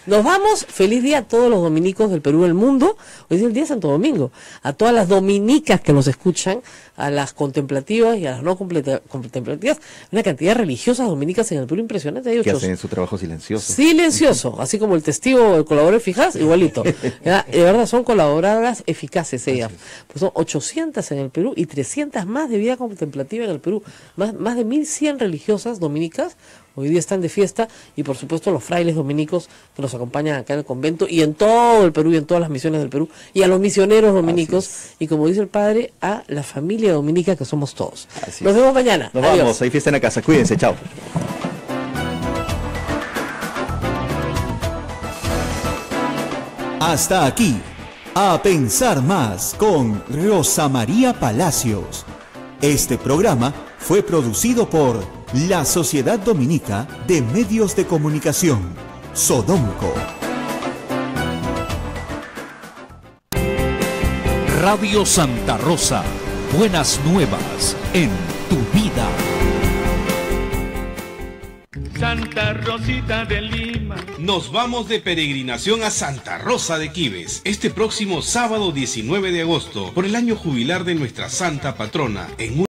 Nos vamos. Feliz día a todos los dominicos del Perú y del mundo. Hoy es el día de Santo Domingo. A todas las dominicas que nos escuchan, a las contemplativas y a las no contemplativas. Una cantidad de religiosas dominicas en el Perú impresionante. Hay Que 800. hacen su trabajo silencioso. Silencioso, así como el testigo, el colaborador eficaz, igualito. Ya, de verdad, son colaboradoras eficaces ellas. Pues son 800 en el Perú y 300 más de vida contemplativa en el Perú. Más de 1.100 religiosas dominicas hoy día están de fiesta, y por supuesto los frailes dominicos que nos acompañan acá en el convento y en todo el Perú y en todas las misiones del Perú, y a los misioneros dominicos, y como dice el padre, a la familia dominica que somos todos. Nos vemos mañana. Nos Adiós. vamos, hay fiesta en la casa, cuídense, chao. Hasta aquí, A Pensar Más con Rosa María Palacios. Este programa fue producido por la Sociedad Dominica de Medios de Comunicación, Sodomco. Radio Santa Rosa, buenas nuevas en tu vida. Santa Rosita de Lima. Nos vamos de peregrinación a Santa Rosa de Quibes este próximo sábado 19 de agosto por el año jubilar de nuestra santa patrona en